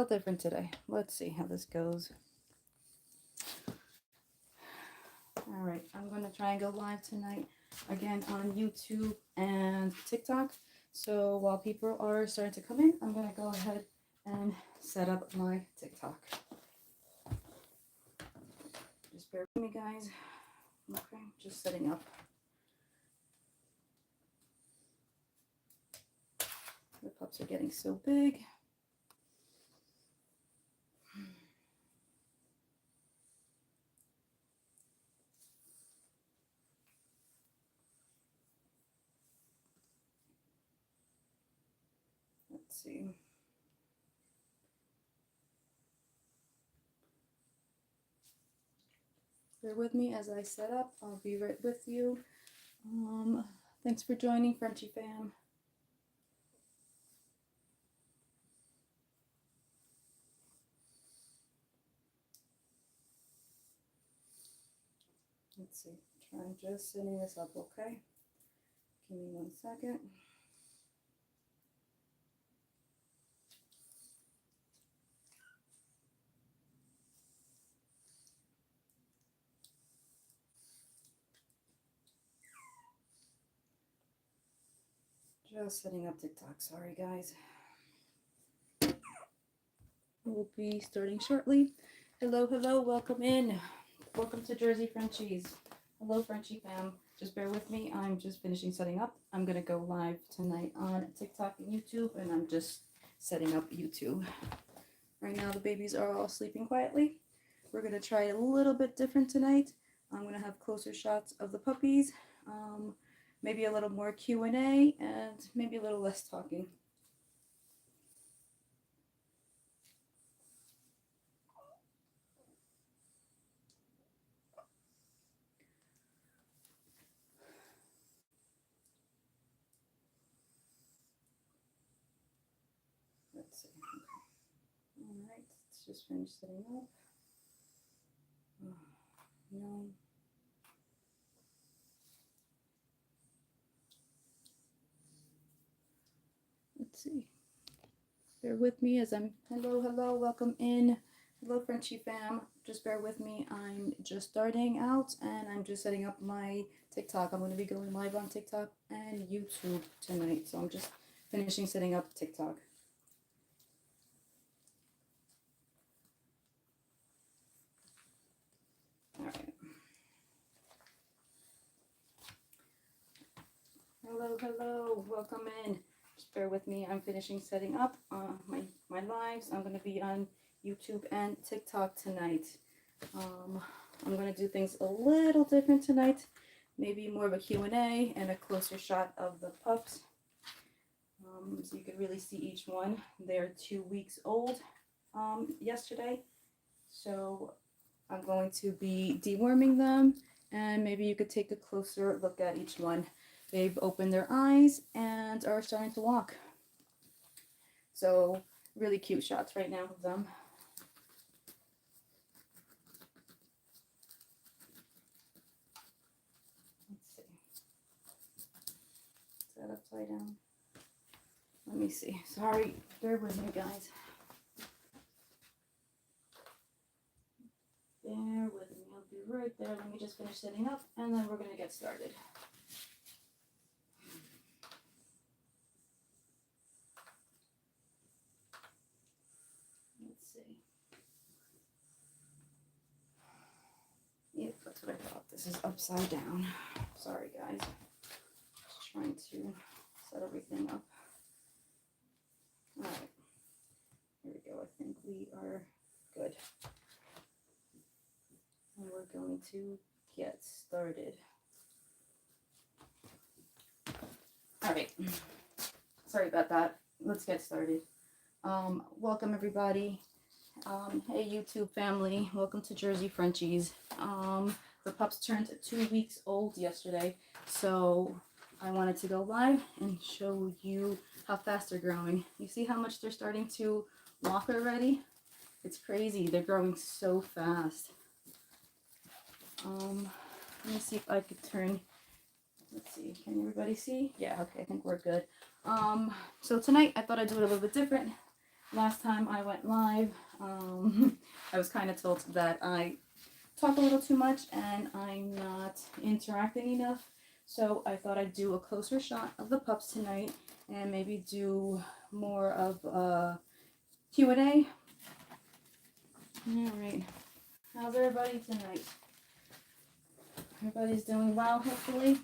little different today. Let's see how this goes. All right, I'm going to try and go live tonight again on YouTube and TikTok. So while people are starting to come in, I'm going to go ahead and set up my TikTok. Just bear with me, guys. Okay, just setting up. The pups are getting so big. Let's see. Bear with me as I set up. I'll be right with you. Thanks for joining, Frenchie fam. Let's see. I'm just setting this up, okay? Give me 1 second. Just setting up TikTok. Sorry, guys. We'll be starting shortly. Hello, hello. Welcome in. Welcome to Jersey Frenchies. Hello, Frenchie fam. Just bear with me. I'm just finishing setting up. I'm going to go live tonight on TikTok and YouTube, and I'm just setting up YouTube. Right now, the babies are all sleeping quietly. We're going to try a little bit different tonight. I'm going to have closer shots of the puppies, maybe a little more Q&A, and maybe a little less talking. Let's see. All right, let's just finish setting up. No. Let's see. Bear with me as I'm, hello, hello, welcome in. Hello, Frenchie fam. Just bear with me. I'm just starting out and I'm just setting up my TikTok. I'm going to be going live on TikTok and YouTube tonight. So I'm just finishing setting up TikTok. All right. Hello, hello, welcome in. Just bear with me. I'm finishing setting up my lives. I'm going to be on YouTube and TikTok tonight. I'm going to do things a little different tonight. Maybe more of a Q&A and a closer shot of the pups. So you can really see each one. They're 2 weeks old yesterday. So I'm going to be deworming them, and maybe you could take a closer look at each one. They've opened their eyes and are starting to walk. So really cute shots right now of them. Let's see. Is that upside down? Let me see. Sorry, bear with me, guys. Bear with me. I'll be right there. Let me just finish setting up, and then we're going to get started. Let's see. Yep, that's what I thought. This is upside down. Sorry, guys. Just trying to set everything up. All right. Here we go. I think we are good. And we're going to get started. All right. Sorry about that. Let's get started. Welcome, everybody. Hey, YouTube family. Welcome to Jersey Frenchies. The pups turned 2 weeks old yesterday, so I wanted to go live and show you how fast they're growing. You see how much they're starting to walk already? It's crazy. They're growing so fast. Let me see if I could turn. Let's see. Can everybody see? Yeah, okay. I think we're good. So tonight I thought I'd do it a little bit different. last time I went live, I was kind of told that I talk a little too much and I'm not interacting enough. So I thought I'd do a closer shot of the pups tonight and maybe do more of a Q&A. All right. How's everybody tonight? Everybody's doing well, hopefully.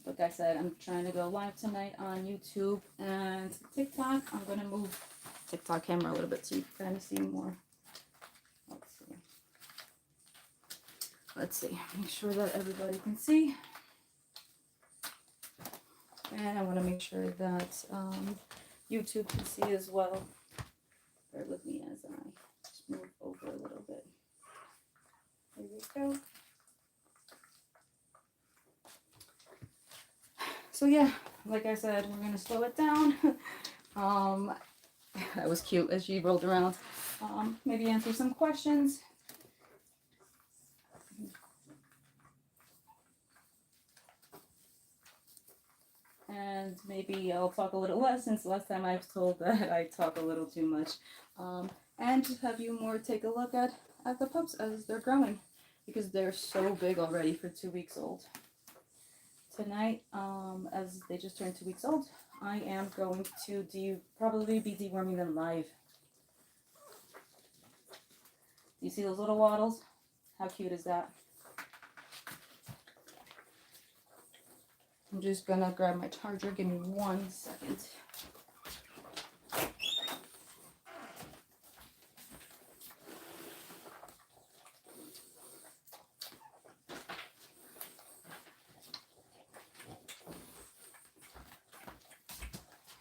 Like I said, I'm trying to go live tonight on YouTube and TikTok. I'm going to move TikTok camera a little bit so you can kind of see more. Let's see. Make sure that everybody can see. And I want to make sure that YouTube can see as well. Bear with me as I just move over a little bit. There we go. So yeah, like I said, we're gonna slow it down. That was cute as she rolled around. Maybe answer some questions. And maybe I'll talk a little less, since last time I was told that I talk a little too much. And have you more take a look at the pups as they're growing, because they're so big already for 2 weeks old. Tonight, as they just turned 2 weeks old, I am going to probably be deworming them live. Do you see those little waddles? How cute is that? I'm just gonna grab my charger. Give me 1 second.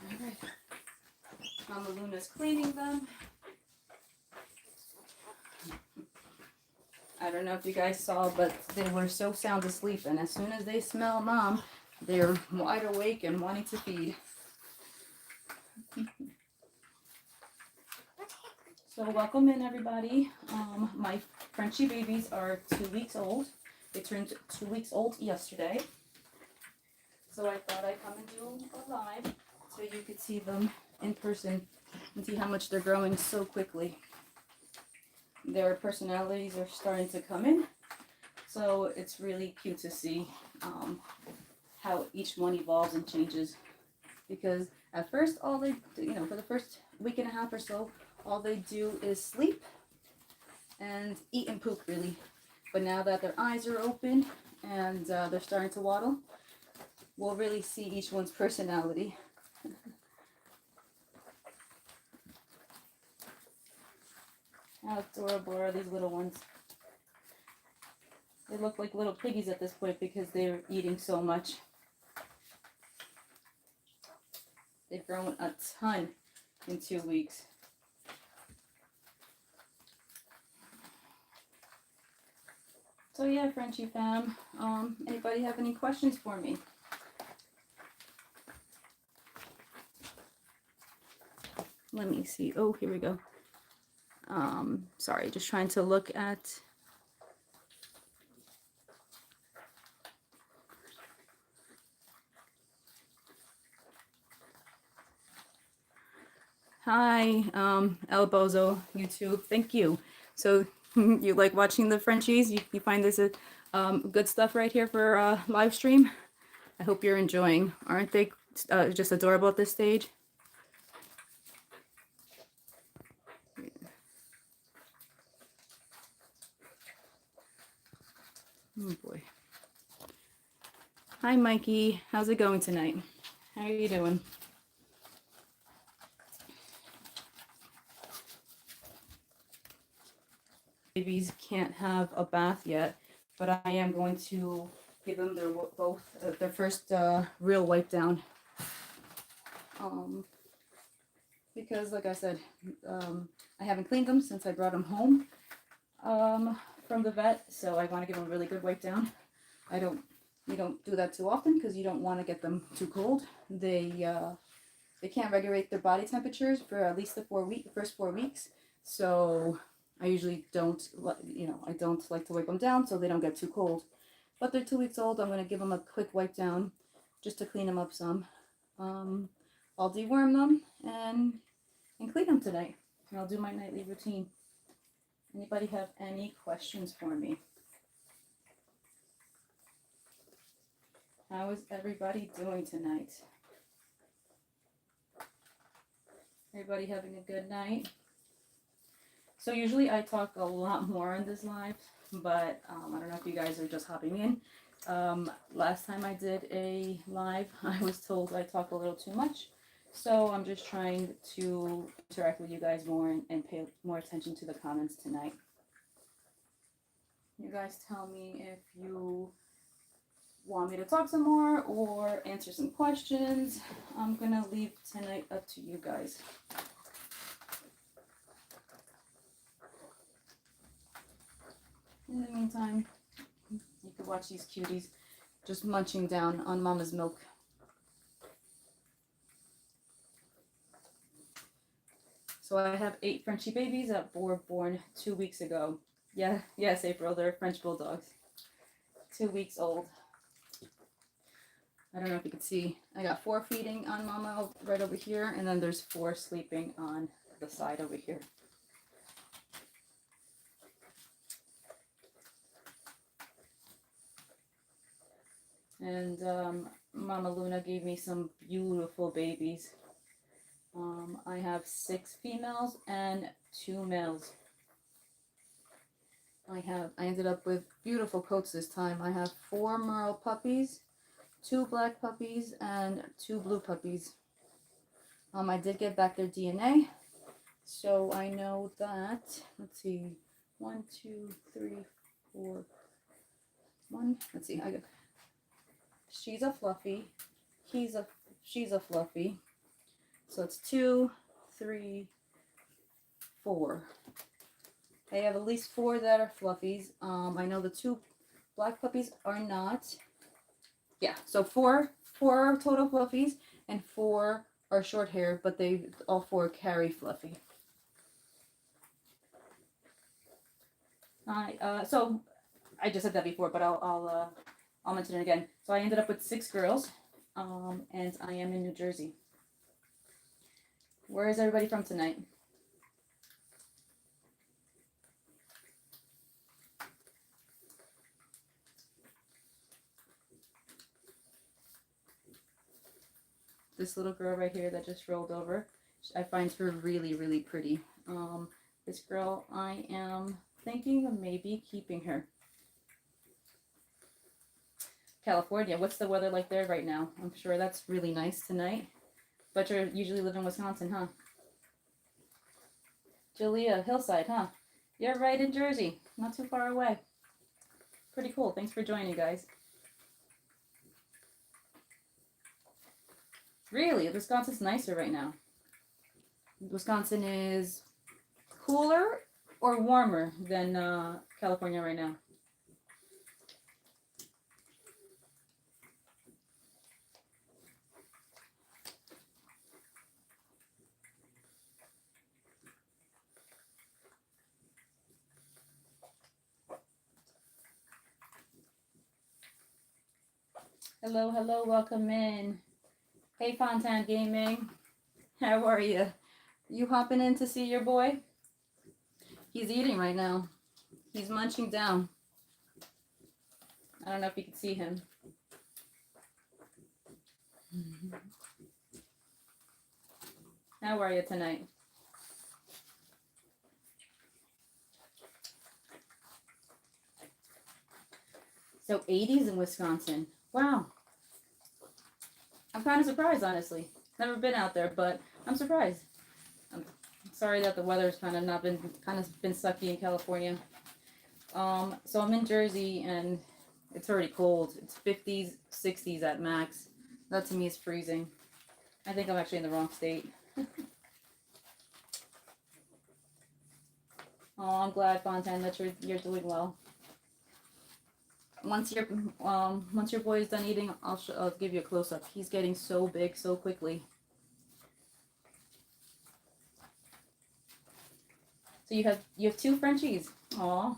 Alright. Mama Luna's cleaning them. I don't know if you guys saw, but they were so sound asleep, and as soon as they smell Mom, they're wide awake and wanting to feed. So welcome in, everybody. My Frenchie babies are 2 weeks old. They turned 2 weeks old yesterday. So I thought I'd come and do a live so you could see them in person and see how much they're growing so quickly. Their personalities are starting to come in. So it's really cute to see how each one evolves and changes. Because at first, all they do, for the first week and a half or so, all they do is sleep and eat and poop, really. But now that their eyes are open and they're starting to waddle, we'll really see each one's personality. How adorable are these little ones? They look like little piggies at this point because they're eating so much. They've grown a ton in 2 weeks. So yeah, Frenchie fam, anybody have any questions for me? Let me see. Oh, here we go. Sorry, just trying to look at. Hi, El Bozo YouTube. Thank you. So you like watching the Frenchies? You find this good stuff right here for live stream? I hope you're enjoying. Aren't they just adorable at this stage? Oh boy. Hi Mikey, how's it going tonight? How are you doing? Babies can't have a bath yet, but I am going to give them their first real wipe down. Because like I said, I haven't cleaned them since I brought them home from the vet, so I want to give them a really good wipe down. You don't do that too often because you don't want to get them too cold. They can't regulate their body temperatures for at least the first 4 weeks. So I usually don't like to wipe them down so they don't get too cold. But they're 2 weeks old. I'm going to give them a quick wipe down. just to clean them up some. I'll deworm them and clean them tonight. And I'll do my nightly routine. Anybody have any questions for me? How is everybody doing tonight? Everybody having a good night? So usually I talk a lot more on this live, but I don't know if you guys are just hopping in. Last time I did a live, I was told I talk a little too much. So I'm just trying to interact with you guys more and pay more attention to the comments tonight. You guys tell me if you want me to talk some more or answer some questions. I'm gonna leave tonight up to you guys. In the meantime, you can watch these cuties just munching down on mama's milk. So I have 8 Frenchie babies that were born 2 weeks ago. Yeah, yes, April, they're French bulldogs. 2 weeks old. I don't know if you can see. I got 4 feeding on mama right over here, and then there's 4 sleeping on the side over here. And Mama Luna gave me some beautiful babies. I have 6 females and 2 males. I ended up with beautiful coats this time. I have 4 merle puppies, 2 black puppies, and 2 blue puppies. I did get back their DNA, so I know that, let's see, 1, 2, 3, 4, 1, let's see, she's a fluffy, she's a fluffy, so it's 2, 3, 4. I have at least 4 that are fluffies. I know the 2 black puppies are not. Yeah, so 4 are total fluffies and 4 are short hair, but they all 4 carry fluffy. So I just said that before, but I'll mention it again. So I ended up with 6 girls, and I am in New Jersey. Where is everybody from tonight? This little girl right here that just rolled over, I find her really, really pretty. This girl, I am thinking of maybe keeping her. California, what's the weather like there right now? I'm sure that's really nice tonight. But you usually live in Wisconsin, huh? Jalea, Hillside, huh? You're right in Jersey, not too far away. Pretty cool. Thanks for joining, guys. Really, Wisconsin's nicer right now. Wisconsin is cooler or warmer than California right now? Hello, hello, welcome in. Hey, Fontan Gaming. How are you? You hopping in to see your boy? He's eating right now. He's munching down. I don't know if you can see him. How are you tonight? So 80s in Wisconsin. Wow. I'm kind of surprised, honestly. Never been out there, but I'm surprised. I'm sorry that the weather's kind of been sucky in California. So I'm in Jersey and it's already cold. It's 50s, 60s at max. That to me is freezing. I think I'm actually in the wrong state. Oh, I'm glad, Fontaine, that you're doing well. Once your boy is done eating, I'll give you a close up. He's getting so big so quickly. So you have 2 Frenchies. Aw.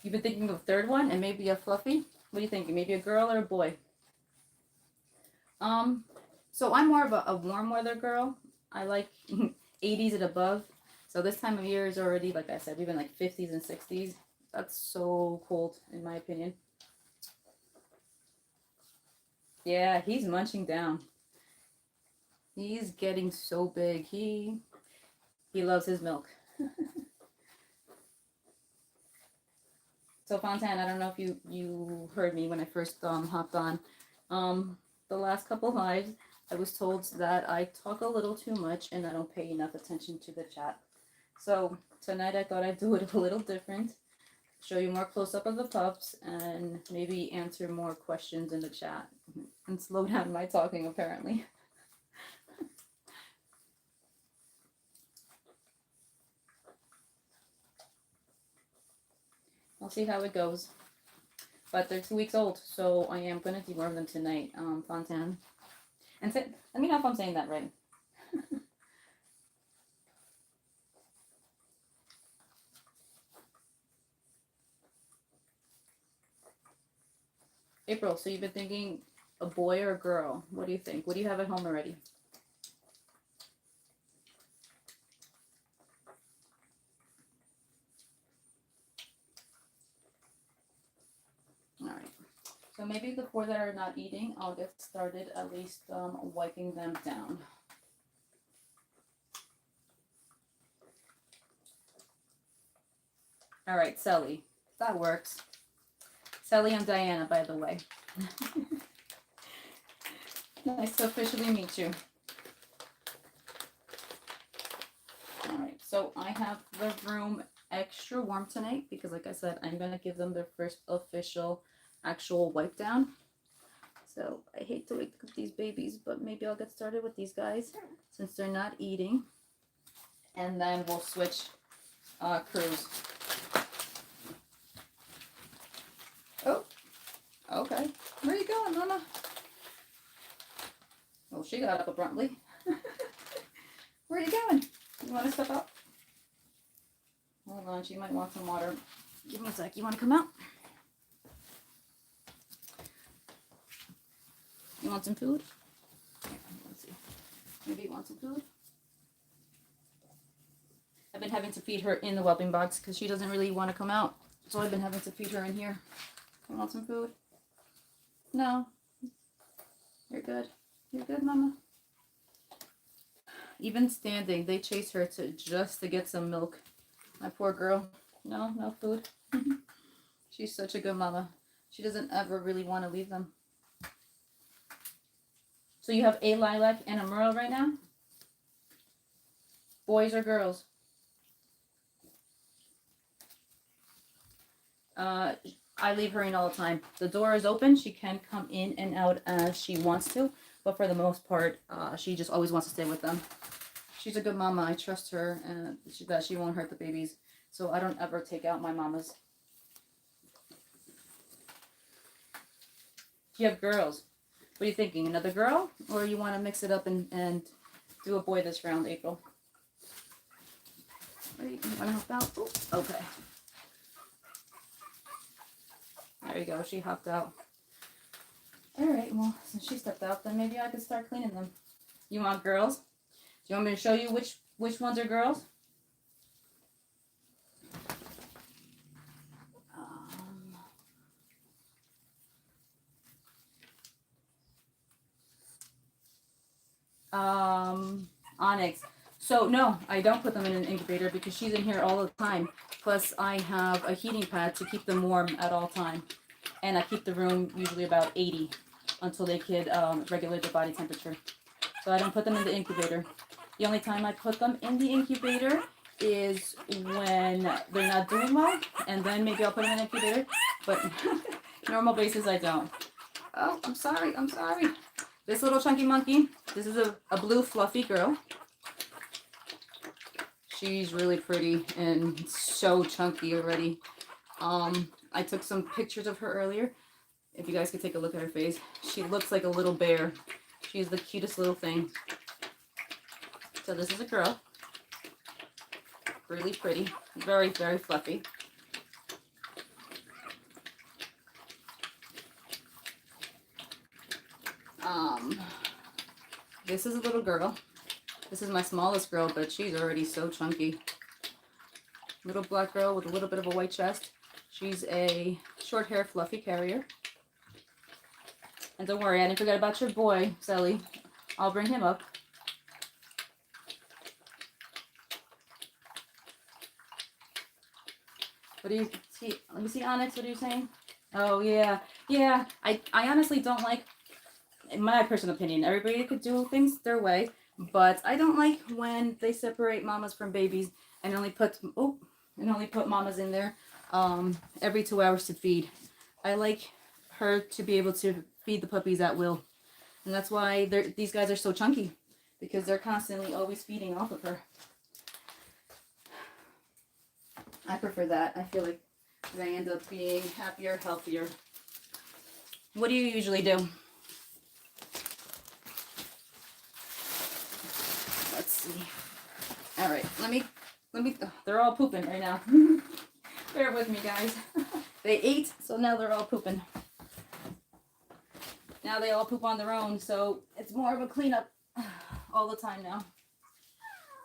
You've been thinking of a 3rd one and maybe a fluffy? What are you thinking? Maybe a girl or a boy? So I'm more of a warm weather girl. I like 80s and above. So this time of year is already, like I said, we've been like 50s and 60s. That's so cold, in my opinion. Yeah, he's munching down. He's getting so big. He loves his milk. So Fontaine, I don't know if you heard me when I first hopped on. The last couple lives, I was told that I talk a little too much and I don't pay enough attention to the chat. So tonight I thought I'd do it a little different. Show you more close up of the pups and maybe answer more questions in the chat and slow down my talking apparently. I'll see how it goes. But they're 2 weeks old, so I am going to deworm them tonight, Fontaine. And let me know if I'm saying that right. April, so you've been thinking a boy or a girl? What do you think? What do you have at home already? All right. So maybe the 4 that are not eating, I'll get started at least wiping them down. All right, Sally. That works. Sally and Diana, by the way. Nice to officially meet you. All right, so I have the room extra warm tonight because, like I said, I'm going to give them their first official actual wipe down. So I hate to wake up these babies, but maybe I'll get started with these guys since they're not eating. And then we'll switch crews. Oh, okay. Where are you going, Mama? Oh, she got up abruptly. Where are you going? You want to step up? Hold on, she might want some water. Give me a sec. You want to come out? You want some food? Here, let's see. Maybe you want some food? I've been having to feed her in the whelping box because she doesn't really want to come out. So I've been having to feed her in here. You want some food? No. You're good. You're good, Mama. Even standing, they chase her just to get some milk. My poor girl. No, no food. She's such a good mama. She doesn't ever really want to leave them. So you have a lilac and a merle right now? Boys or girls? I leave her in all the time. The door is open. She can come in and out as she wants to, but for the most part, she just always wants to stay with them. She's a good mama. I trust her and that she won't hurt the babies, so I don't ever take out my mamas. You have girls. What are you thinking? Another girl? Or you want to mix it up and do a boy this round, April? Wait, you want to help out? Ooh, okay. There you go. She hopped out. All right. Well, since she stepped out, then maybe I could start cleaning them. You want girls? Do you want me to show you which ones are girls? Onyx. So no, I don't put them in an incubator because she's in here all the time. Plus I have a heating pad to keep them warm at all time. And I keep the room usually about 80 until they could regulate their body temperature. So I don't put them in the incubator. The only time I put them in the incubator is when they're not doing well. And then maybe I'll put them in the incubator. But normal basis I don't. Oh, I'm sorry. I'm sorry. This little chunky monkey, this is a blue fluffy girl. She's really pretty and so chunky already. I took some pictures of her earlier. If you guys could take a look at her face. She looks like a little bear. She's the cutest little thing. So this is a girl. Really pretty. Very, very fluffy. This is a little girl. This is my smallest girl, but she's already so chunky. Little black girl with a little bit of a white chest. She's a short hair fluffy carrier. And don't worry, I didn't forget about your boy, Sally. I'll bring him up. What do you see? Let me see, Onyx. What are you saying? Oh, yeah. Yeah, I honestly don't like, in my personal opinion, everybody could do things their way, but I don't like when they separate mamas from babies and only put mamas in there every 2 hours to feed. I like her to be able to feed the puppies at will. And that's why these guys are so chunky, because they're constantly always feeding off of her. I prefer that. I feel like they end up being happier, healthier. What do you usually do? Let's see. All right, let me, they're all pooping right now. Bear with me, guys. They ate, so now they're all pooping. Now they all poop on their own, so it's more of a cleanup all the time now.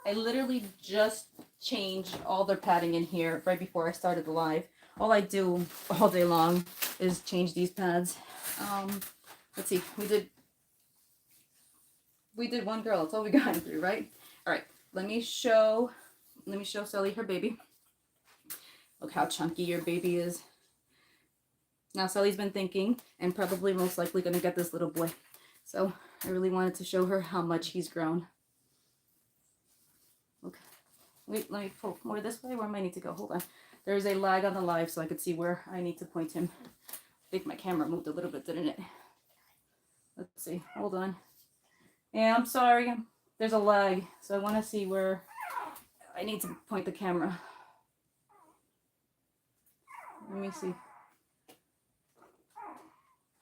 I literally just changed all their padding in here right before I started the live. All I do all day long is change these pads. Let's see, we did one girl. That's all we got through, right? All right, let me show Sally her baby. Look how chunky your baby is. Now Sally's been thinking and probably most likely gonna get this little boy. So I really wanted to show her how much he's grown. Okay, wait, let me pull more this way. Where am I need to go? Hold on. There's a lag on the live, so I could see where I need to point him. I think my camera moved a little bit, didn't it? Let's see. Hold on. Yeah, I'm sorry. There's a lag, so I want to see where I need to point the camera. Let me see.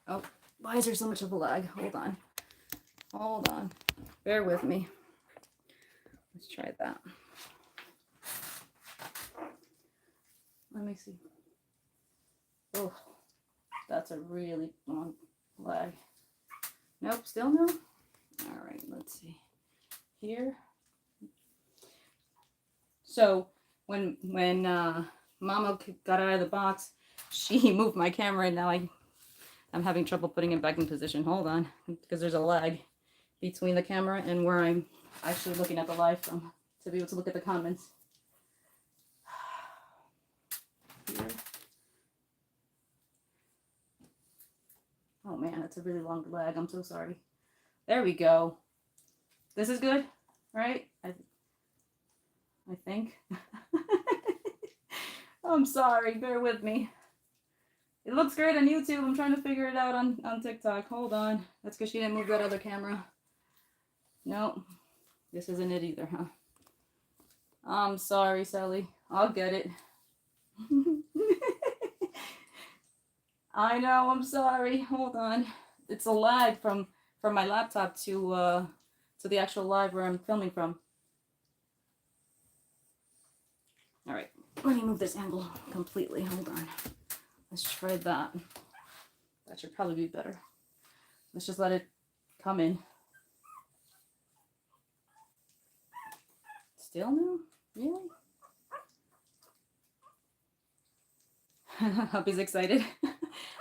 Oh, why is there so much of a lag? Hold on. Hold on. Bear with me. Let's try that. Let me see. Oh, that's a really long lag. Nope, still no. All right, let's see. Here. So when Mama got out of the box, she moved my camera, and now I'm having trouble putting it back in position. Hold on, because there's a lag between the camera and where I'm actually looking at the live from to be able to look at the comments. Here. Oh man, that's a really long lag. I'm so sorry. There we go. This is good, right? I think. I'm sorry. Bear with me. It looks great on YouTube. I'm trying to figure it out on TikTok. Hold on. That's because she didn't move that other camera. Nope. This isn't it either, huh? I'm sorry, Sally. I'll get it. I know. I'm sorry. Hold on. It's a lag from my laptop to the actual live where I'm filming from. All right. Let me move this angle completely. Hold on. Let's try that. That should probably be better. Let's just let it come in. Still no? Really? Puppy's excited.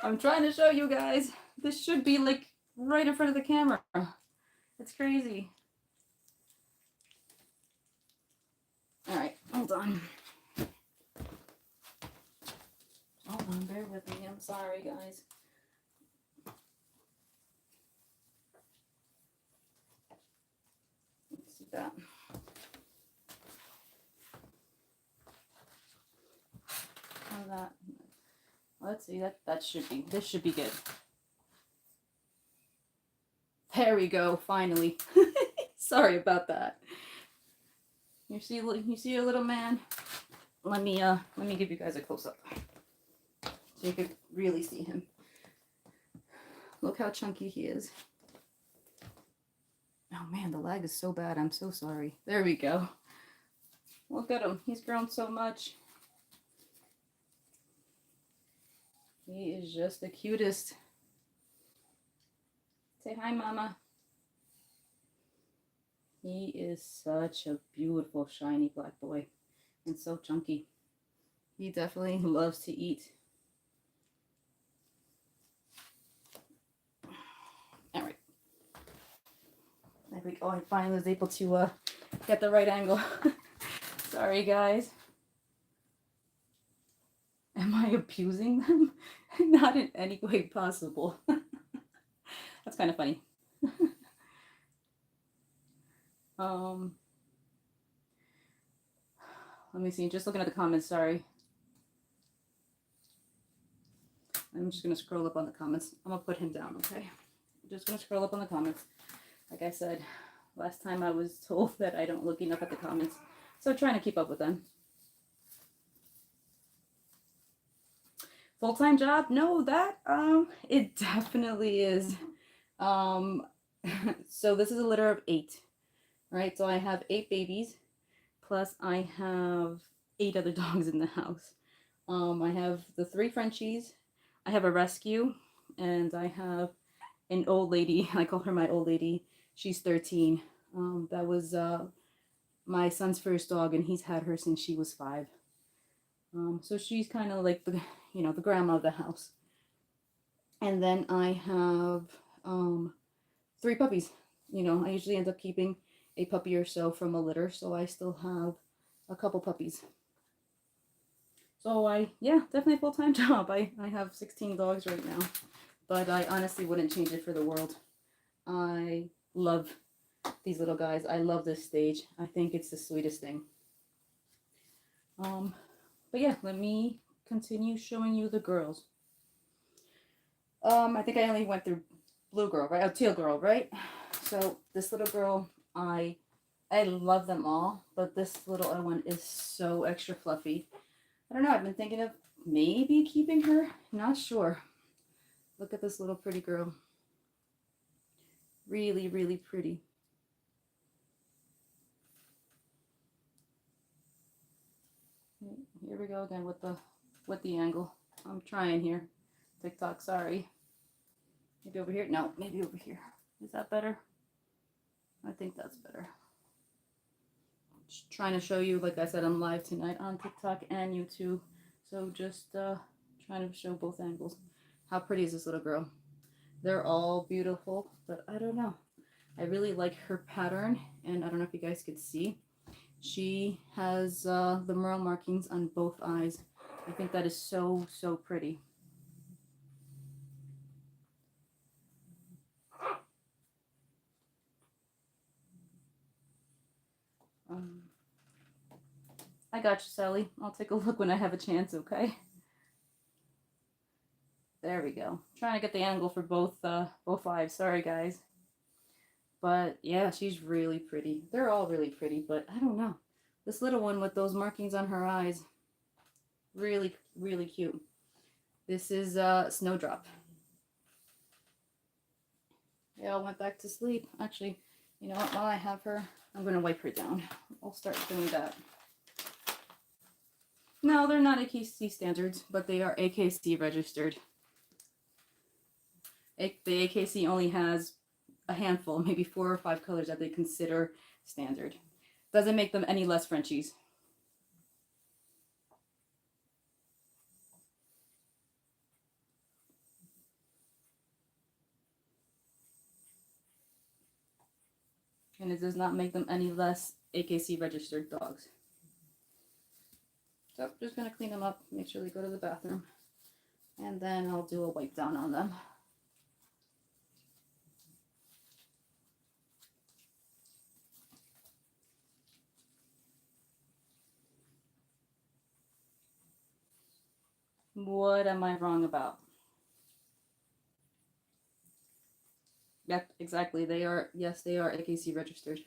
I'm trying to show you guys. This should be like right in front of the camera. It's crazy. All right, hold on. Hold on, bear with me. I'm sorry, guys. Let's see that. How that? Let's see. That should be. This should be good. There we go. Finally. Sorry about that. You see your little man. Let me give you guys a close up so you could really see him. Look how chunky he is. Oh man, the lag is so bad. I'm so sorry. There we go. Look at him. He's grown so much. He is just the cutest. Say hi, Mama. He is such a beautiful, shiny black boy and so chunky. He definitely loves to eat. All right. There we go. I finally was able to get the right angle. Sorry, guys. Am I abusing them? Not in any way possible. That's kind of funny. Let me see. Just looking at the comments. Sorry. I'm just going to scroll up on the comments. I'm going to put him down, okay? I'm just going to scroll up on the comments. Like I said, last time I was told that I don't look enough at the comments. So trying to keep up with them. Full-time job? No, that, it definitely is. So this is a litter of 8, right? So I have 8 babies, plus I have 8 other dogs in the house. I have the 3 Frenchies, I have a rescue, and I have an old lady. I call her my old lady. She's 13. That was my son's first dog, and he's had her since she was 5. So she's kind of like the, you know, the grandma of the house. And then I have 3 puppies. You know, I usually end up keeping a puppy or so from a litter, so I still have a couple puppies. So yeah, definitely a full-time job. I have 16 dogs right now, but I honestly wouldn't change it for the world. I love these little guys. I love this stage. I think it's the sweetest thing. But yeah, let me continue showing you the girls. I think I only went through blue girl, right? Oh, teal girl, right? So this little girl, I love them all, but this little one is so extra fluffy. I don't know, I've been thinking of maybe keeping her. Not sure. Look at this little pretty girl. Really, really pretty. Here we go again with the angle. I'm trying here. TikTok, sorry. Maybe over here? No, maybe over here. Is that better? I think that's better. Just trying to show you, like I said, I'm live tonight on TikTok and YouTube. So just trying to show both angles. How pretty is this little girl? They're all beautiful, but I don't know. I really like her pattern, and I don't know if you guys could see. She has the merle markings on both eyes. I think that is so, so pretty. I got you, Sally. I'll take a look when I have a chance, okay? There we go. Trying to get the angle for both eyes. Sorry, guys. But yeah, she's really pretty. They're all really pretty, but I don't know. This little one with those markings on her eyes, really, really cute. This is Snowdrop. They all went back to sleep. Actually, you know what? While I have her, I'm going to wipe her down. I'll start doing that. No, they're not AKC standards, but they are AKC registered. The AKC only has a handful, maybe 4 or 5 colors that they consider standard. Doesn't make them any less Frenchies. And it does not make them any less AKC registered dogs. So just going to clean them up, make sure they go to the bathroom, and then I'll do a wipe down on them. What am I wrong about? Yep, exactly. They are, yes, they are AKC registered.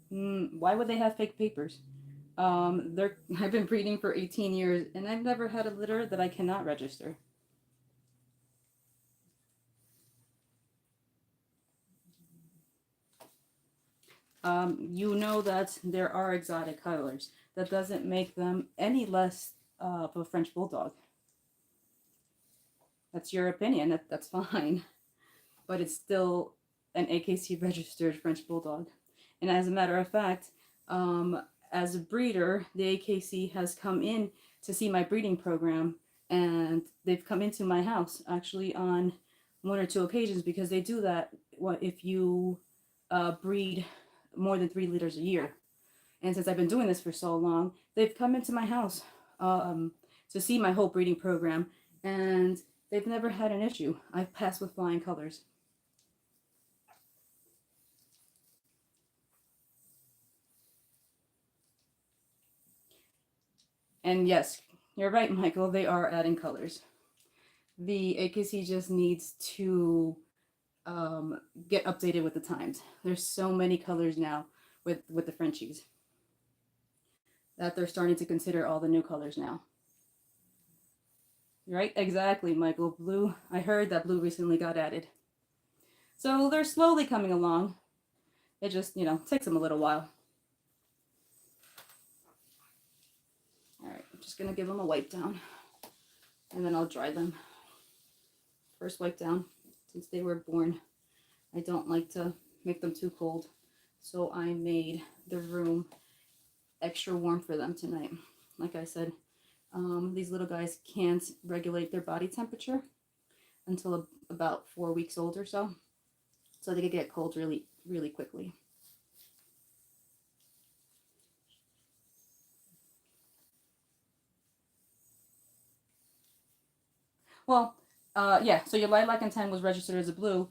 Why would they have fake papers? I've been breeding for 18 years, and I've never had a litter that I cannot register. you know that there are exotic colors. That doesn't make them any less of a French Bulldog. That's your opinion. That's fine. But it's still an AKC registered French Bulldog. And as a matter of fact, as a breeder, the AKC has come in to see my breeding program, and they've come into my house actually on 1 or 2 occasions, because they do that if you breed more than 3 litters a year. And since I've been doing this for so long, they've come into my house to see my whole breeding program, and they've never had an issue. I've passed with flying colors. And yes, you're right, Michael, they are adding colors. The AKC just needs to get updated with the times. There's so many colors now with the Frenchies that they're starting to consider all the new colors now. Right? Exactly, Michael. Blue, I heard that blue recently got added. So they're slowly coming along. It just, takes them a little while. All right, I'm just going to give them a wipe down, and then I'll dry them. First wipe down, since they were born, I don't like to make them too cold, so I made the room extra warm for them tonight. Like I said, these little guys can't regulate their body temperature until about 4 weeks old or so they could get cold really, really quickly. Well, yeah, so your lilac and tan was registered as a blue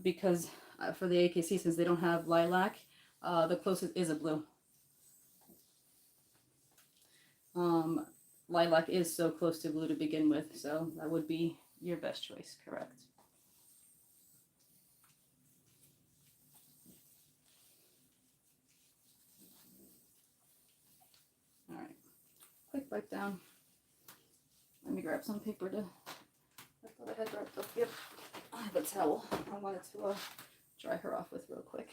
because for the AKC, since they don't have lilac, the closest is a blue. Lilac is so close to blue to begin with, so that would be your best choice, correct? All right, quick wipe down. Let me grab some paper to, I thought I had wrapped up. Yep, I have a towel I wanted to dry her off with real quick.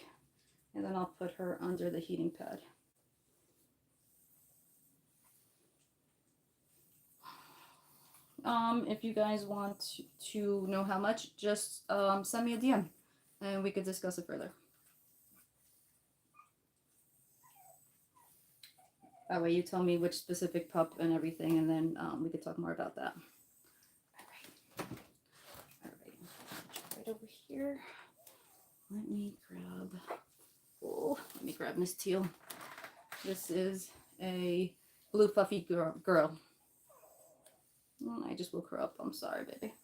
And then I'll put her under the heating pad. If you guys want to know how much, just send me a DM and we could discuss it further. That way you tell me which specific pup and everything, and then we could talk more about that. All right, right over here. Let me grab Miss Teal. This is a blue fluffy girl. I just woke her up. I'm sorry, baby.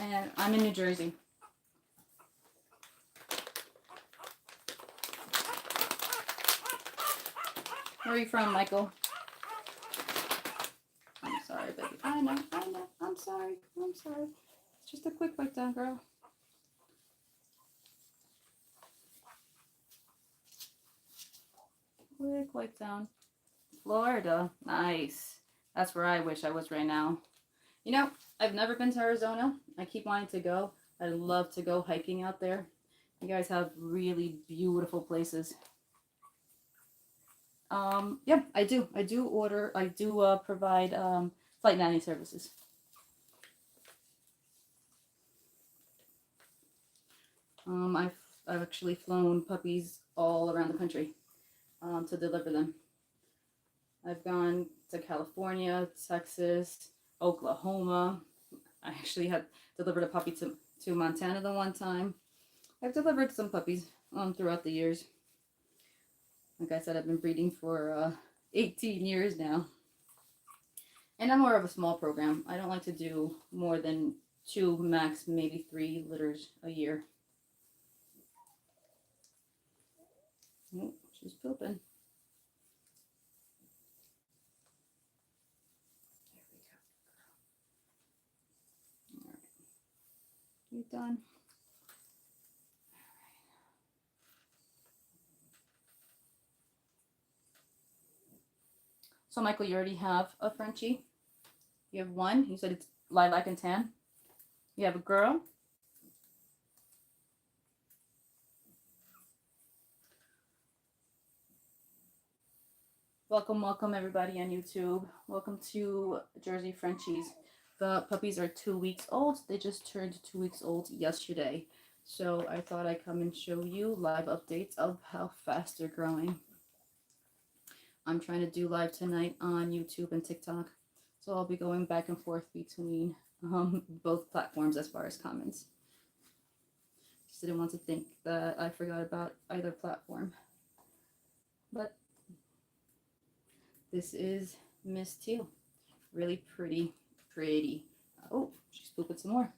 And I'm in New Jersey. Where are you from, Michael? I'm sorry, baby. I know. I'm sorry. It's just a quick wipe down, girl. Quick wipe down. Florida. Nice. That's where I wish I was right now. I've never been to Arizona. I keep wanting to go. I'd love to go hiking out there. You guys have really beautiful places. Yeah, I do provide flight nanny services. I've actually flown puppies all around the country to deliver them. I've gone to California, Texas, Oklahoma. I actually had delivered a puppy to Montana the one time. I've delivered some puppies throughout the years. Like I said, I've been breeding for 18 years now. And I'm more of a small program. I don't like to do more than 2, max maybe 3 litters a year. Oh, she's pooping. There we go. All right. You done? So, Michael, you already have a Frenchie. You have one. You said it's lilac and tan. You have a girl. Welcome everybody on YouTube. Welcome to Jersey Frenchies. The puppies are 2 weeks old. They just turned 2 weeks old yesterday. So I thought I'd come and show you live updates of how fast they're growing. I'm trying to do live tonight on YouTube and TikTok. So I'll be going back and forth between both platforms as far as comments. Just didn't want to think that I forgot about either platform. But this is Miss Teal. Really pretty. Oh, she's pooping some more.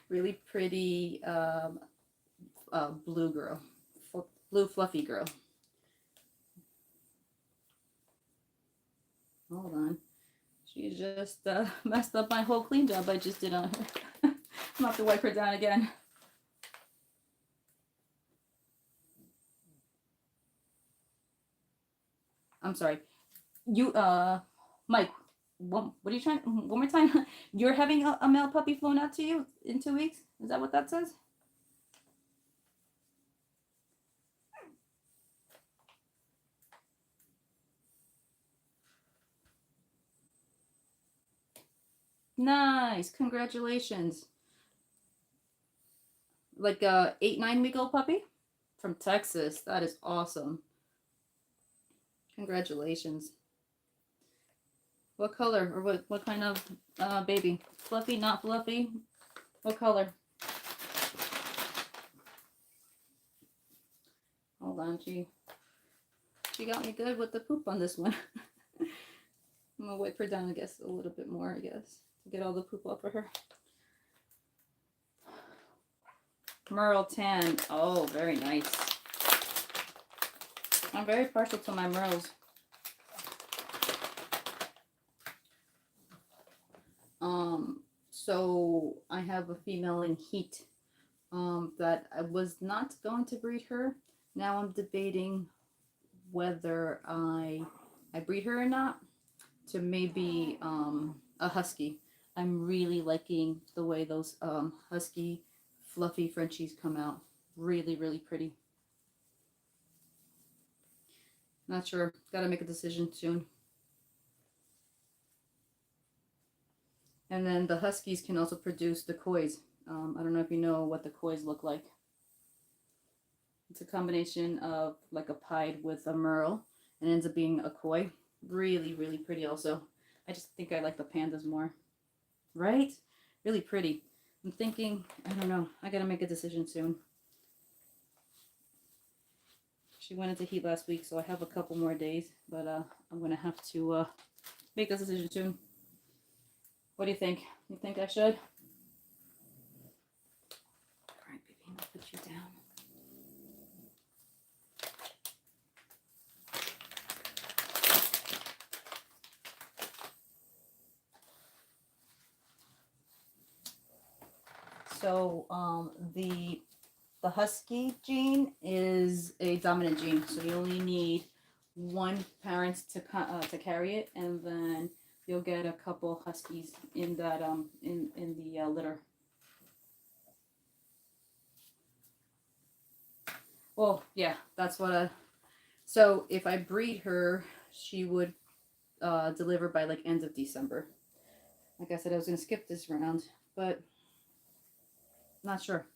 Really pretty blue girl. Blue fluffy girl. Hold on. She just messed up my whole clean job I just did on her. I'm gonna have to wipe her down again. I'm sorry. You, Mike, what are you trying? One more time. You're having a male puppy flown out to you in 2 weeks? Is that what that says? Nice. Congratulations. Like a 8-9-week-old puppy from Texas. That is awesome. Congratulations. What color or what kind of baby? Fluffy, not fluffy? What color? Hold on, she got me good with the poop on this one. I'm gonna wipe her down, I guess, a little bit more, I guess, to get all the poop off of her. Merle tan. Oh, very nice. I'm very partial to my Merles. So I have a female in heat that I was not going to breed her. Now I'm debating whether I breed her or not to maybe a husky. I'm really liking the way those husky fluffy Frenchies come out. Really, really pretty. Not sure. Gotta make a decision soon. And then the huskies can also produce the coys. I don't know if you know what the coys look like. It's a combination of like a pied with a merle and ends up being a coy. Really, really pretty also. I just think I like the pandas more. Right? Really pretty. I'm thinking, I don't know, I gotta make a decision soon. She went into heat last week, so I have a couple more days, but I'm gonna have to make a decision soon. What do you think? You think I should? All right, baby, I'll put you down. So the husky gene is a dominant gene, so you only need one parent to carry it, and then you'll get a couple huskies in that in the litter. Well, yeah, that's what so if I breed her, she would deliver by like end of December. Like I said, I was gonna skip this round, but not sure.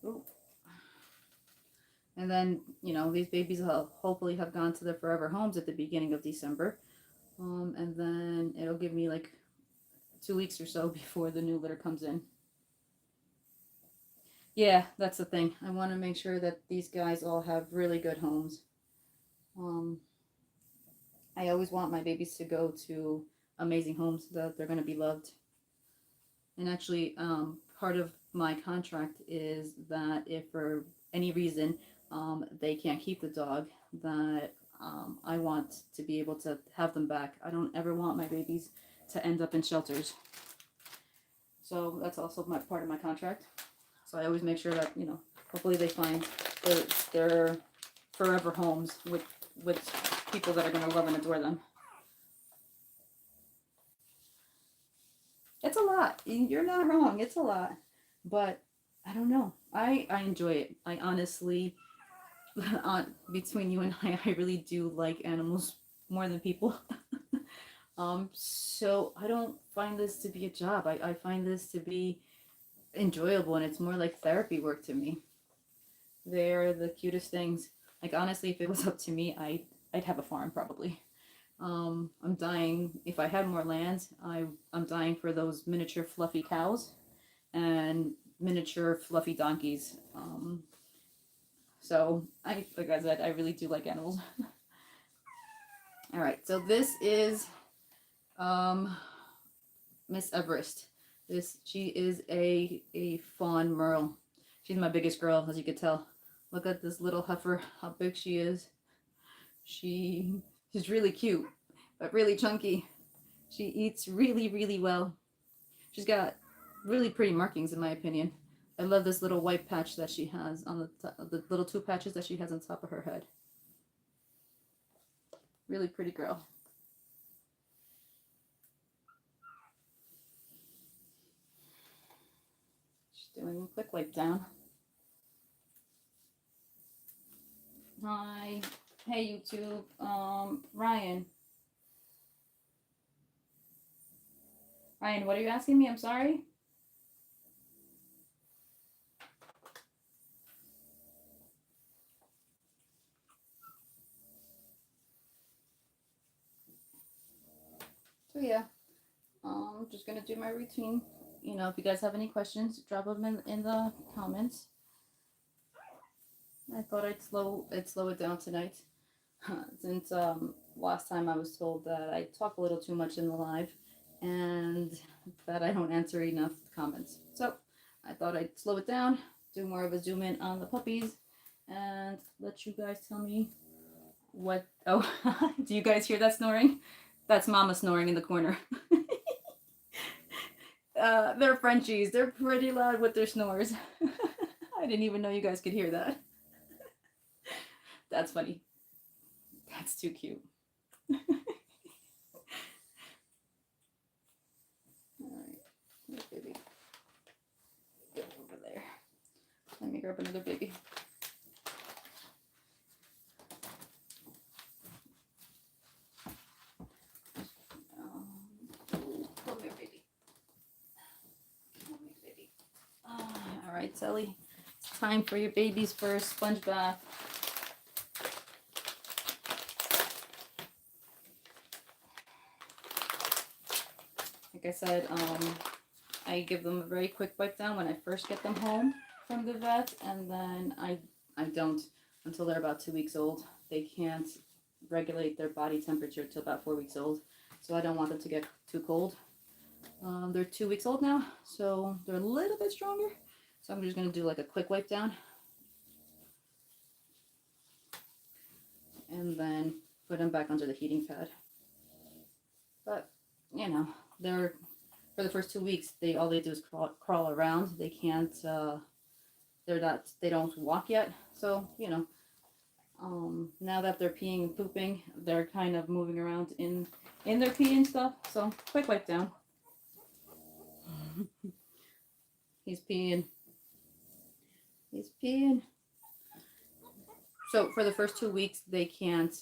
Ooh. And then, you know, these babies will hopefully have gone to their forever homes at the beginning of December. And then it'll give me like 2 weeks or so before the new litter comes in. Yeah, that's the thing. I want to make sure that these guys all have really good homes. I always want my babies to go to amazing homes that they're going to be loved. And actually, part of my contract is that if for any reason they can't keep the dog, that I want to be able to have them back. I don't ever want my babies to end up in shelters. So that's also part of my contract. So I always make sure that, you know, hopefully they find their forever homes with people that are going to love and adore them. It's a lot. You're not wrong. It's a lot. But I don't know. I enjoy it. I honestly between you and I really do like animals more than people. So I don't find this to be a job. I find this to be enjoyable, and it's more like therapy work to me. They're the cutest things. Like honestly, if it was up to me, I'd have a farm probably. I'm dying. If I had more land, I'm dying for those miniature fluffy cows and miniature fluffy donkeys. So like I said, I really do like animals. All right, so this is um, Miss Everest. She is a fawn merle. She's my biggest girl, as you can tell. Look at this little heifer, how big she is. She's really cute, but really chunky. She eats really, really well. She's got really pretty markings, in my opinion. I love this little white patch that she has on the little two patches that she has on top of her head. Really pretty girl. She's doing a quick wipe down. Hi. Hey, YouTube. Ryan. Ryan, what are you asking me? I'm sorry. So yeah, I'm just gonna do my routine. You know, if you guys have any questions, drop them in the comments. I thought I'd slow it down tonight, since last time I was told that I talk a little too much in the live, and that I don't answer enough comments. So I thought I'd slow it down, do more of a zoom in on the puppies, and let you guys tell me what. Oh, do you guys hear that snoring? That's Mama snoring in the corner. They're Frenchies. They're pretty loud with their snores. I didn't even know you guys could hear that. That's funny. That's too cute. Alright, baby. Go over there. Let me grab another baby. Come here, baby. Come here, baby. Alright, Sally. It's time for your baby's first sponge bath. Like I said, I give them a very quick wipe down when I first get them home from the vet, and then I don't until they're about 2 weeks old. They can't regulate their body temperature till about 4 weeks old, so I don't want them to get too cold. They're 2 weeks old now, so they're a little bit stronger. So I'm just gonna do like a quick wipe down, and then put them back under the heating pad. But you know, they're for the first 2 weeks, all they do is crawl around. They can't. They don't walk yet. So you know, now that they're peeing and pooping, they're kind of moving around in their pee and stuff. So quick wipe down. He's peeing. He's peeing. So for the first 2 weeks, they can't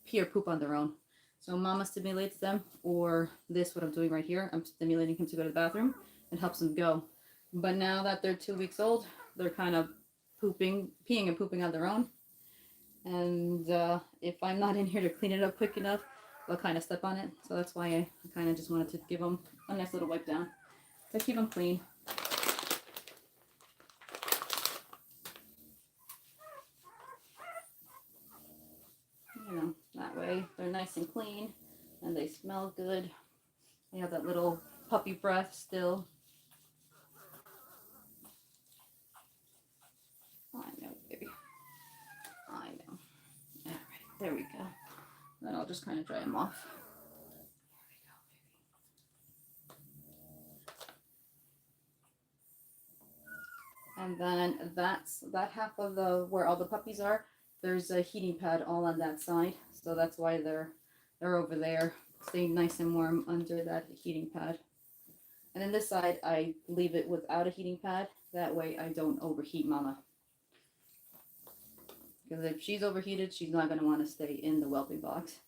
pee or poop on their own. So Mama stimulates them, or what I'm doing right here, I'm stimulating him to go to the bathroom. It helps him go. But now that they're 2 weeks old, they're kind of peeing and pooping on their own. And if I'm not in here to clean it up quick enough, they'll kind of step on it. So that's why I kind of just wanted to give them a nice little wipe down to keep them clean. You know, that way they're nice and clean and they smell good. They have that little puppy breath still. I know, baby. I know. All right, there we go. Then I'll just kind of dry them off. There we go, baby. And then that half of where all the puppies are, there's a heating pad all on that side, so that's why they're over there, staying nice and warm under that heating pad. And then this side, I leave it without a heating pad. That way I don't overheat Mama. Because if she's overheated, she's not going to want to stay in the whelping box.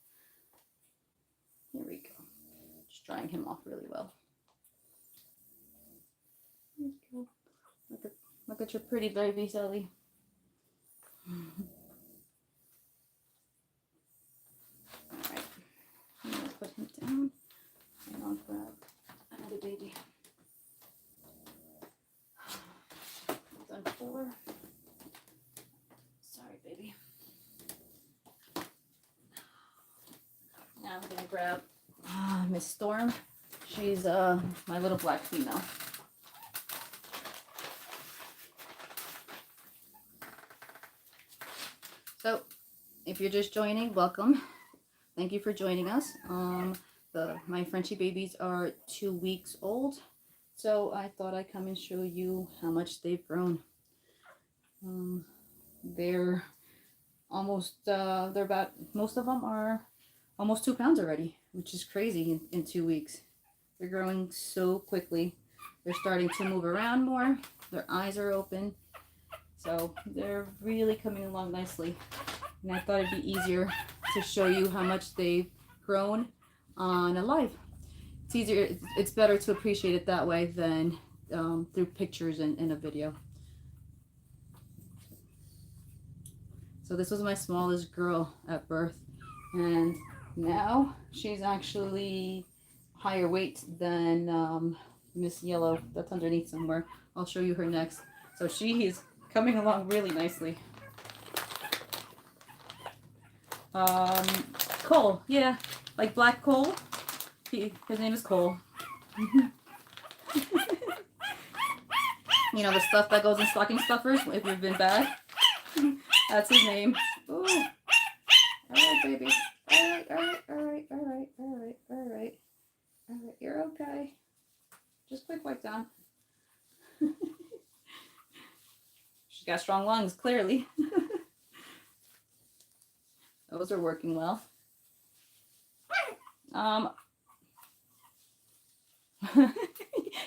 Here we go. Just drying him off really well. Look at your pretty baby, Sally. Alright. I'm going to put him down. And I'll grab another baby. I've done 4. Sorry, baby. Now I'm going to grab Miss Storm. She's my little black female. So, if you're just joining, welcome. Thank you for joining us. My Frenchie babies are 2 weeks old, so I thought I'd come and show you how much they've grown. They're almost, most of them are almost 2 pounds already, which is crazy in 2 weeks. They're growing so quickly. They're starting to move around more. Their eyes are open. So they're really coming along nicely. And I thought it'd be easier to show you how much they've grown on a live. It's easier, it's better to appreciate it that way than through pictures and in a video. So this was my smallest girl at birth. And now she's actually higher weight than Miss Yellow that's underneath somewhere. I'll show you her next. So she is coming along really nicely. Cole, yeah, like Black Cole. His name is Cole. You know, the stuff that goes in stocking stuffers if you've been bad. That's his name. Ooh. All right, baby. All right, all right, all right, all right, all right, all right. All right, you're okay. Just quick wipe down. She's got strong lungs, clearly. Those are working well.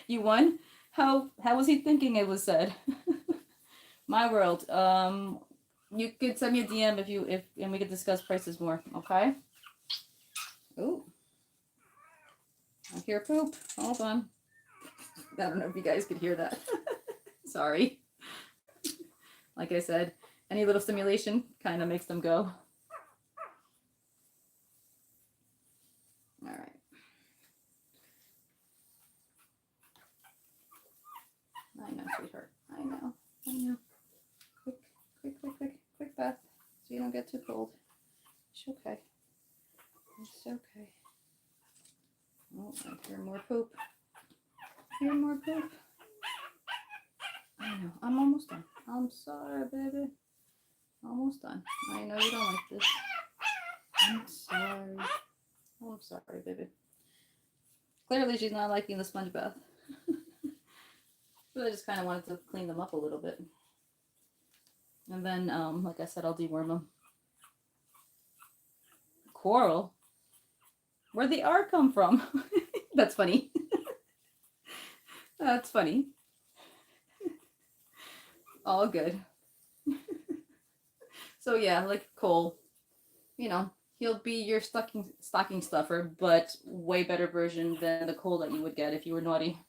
You won? How was he thinking it was said? My world. You could send me a DM and we could discuss prices more, okay? Ooh. I hear poop. Hold on. I don't know if you guys could hear that. Sorry. Like I said, any little stimulation kind of makes them go. All right. I know, sweetheart. I know. I know. Quick bath so you don't get too cold. It's okay. It's okay. Oh, I hear more poop. Hear more poop. I know. I'm almost done. I'm sorry, baby. Almost done. I know you don't like this. I'm sorry. I'm sorry, baby. Clearly she's not liking the sponge bath. But I just kind of wanted to clean them up a little bit. And then, like I said, I'll deworm them. Coral? Where'd the R come from? That's funny. That's funny. All good. So yeah, like Cole, you know, he'll be your stocking stuffer, but way better version than the Cole that you would get if you were naughty.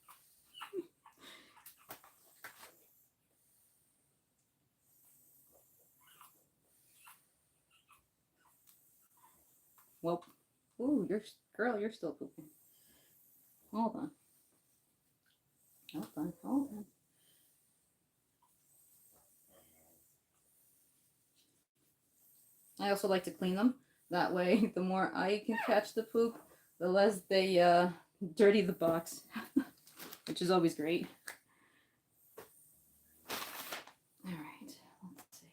Well, ooh, you're still pooping. Hold on. Hold on, hold on. I also like to clean them. That way, the more I can catch the poop, the less they dirty the box, which is always great. All right, let's see.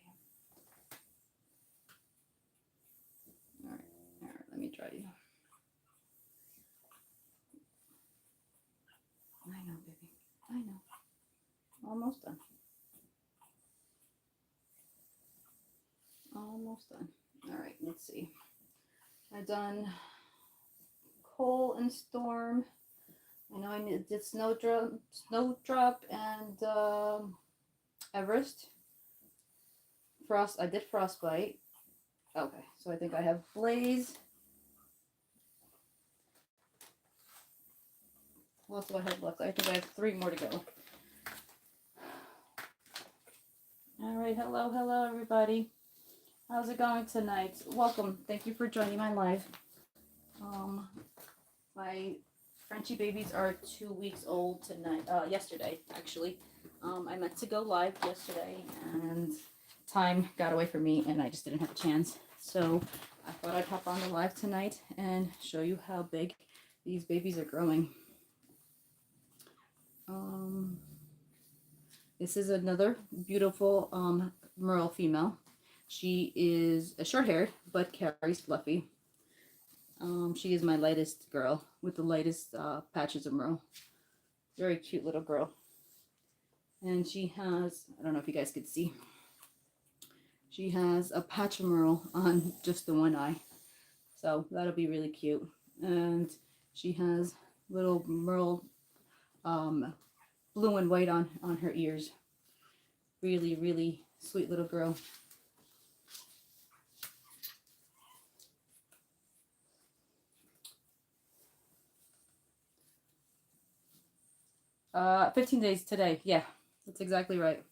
All right, let me dry you. I know, baby. I know. Almost done. Almost done. All right, let's see. I've done Cole and Storm. I know I did Snowdrop and Everest. I did frostbite. Okay, so I think I have Blaze. What else do I have left? I think I have 3 more to go. All right, hello, everybody. How's it going tonight? Welcome. Thank you for joining my live. My Frenchie babies are 2 weeks old tonight. Yesterday, actually. I meant to go live yesterday, and time got away from me, and I just didn't have a chance. So I thought I'd hop on the live tonight and show you how big these babies are growing. This is another beautiful Merle female. She is a short-haired, but carries fluffy. She is my lightest girl with the lightest patches of Merle. Very cute little girl. And she has, I don't know if you guys could see, she has a patch of Merle on just the one eye. So that'll be really cute. And she has little Merle blue and white on her ears. Really, really sweet little girl. 15 days today. Yeah, that's exactly right.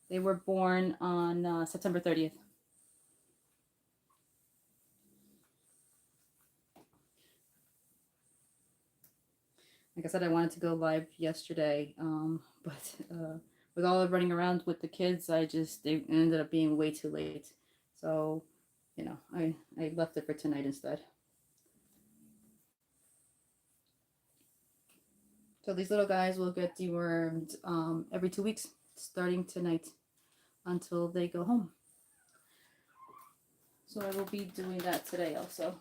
They were born on September 30th. Like I said, I wanted to go live yesterday, but with all the running around with the kids, they ended up being way too late. So, you know, I left it for tonight instead. So these little guys will get dewormed every 2 weeks, starting tonight, until they go home. So I will be doing that today also.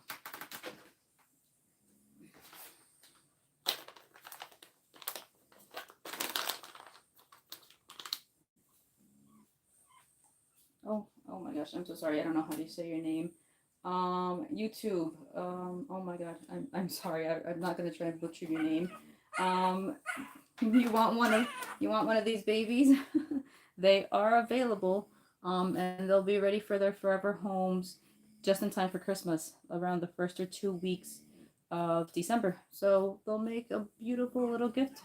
Oh my gosh, I'm so sorry. I don't know how to say your name. YouTube. Oh my god, I'm sorry. I'm not gonna try and butcher your name. You want one of these babies? They are available. And they'll be ready for their forever homes just in time for Christmas, around the first or 2 weeks of December. So they'll make a beautiful little gift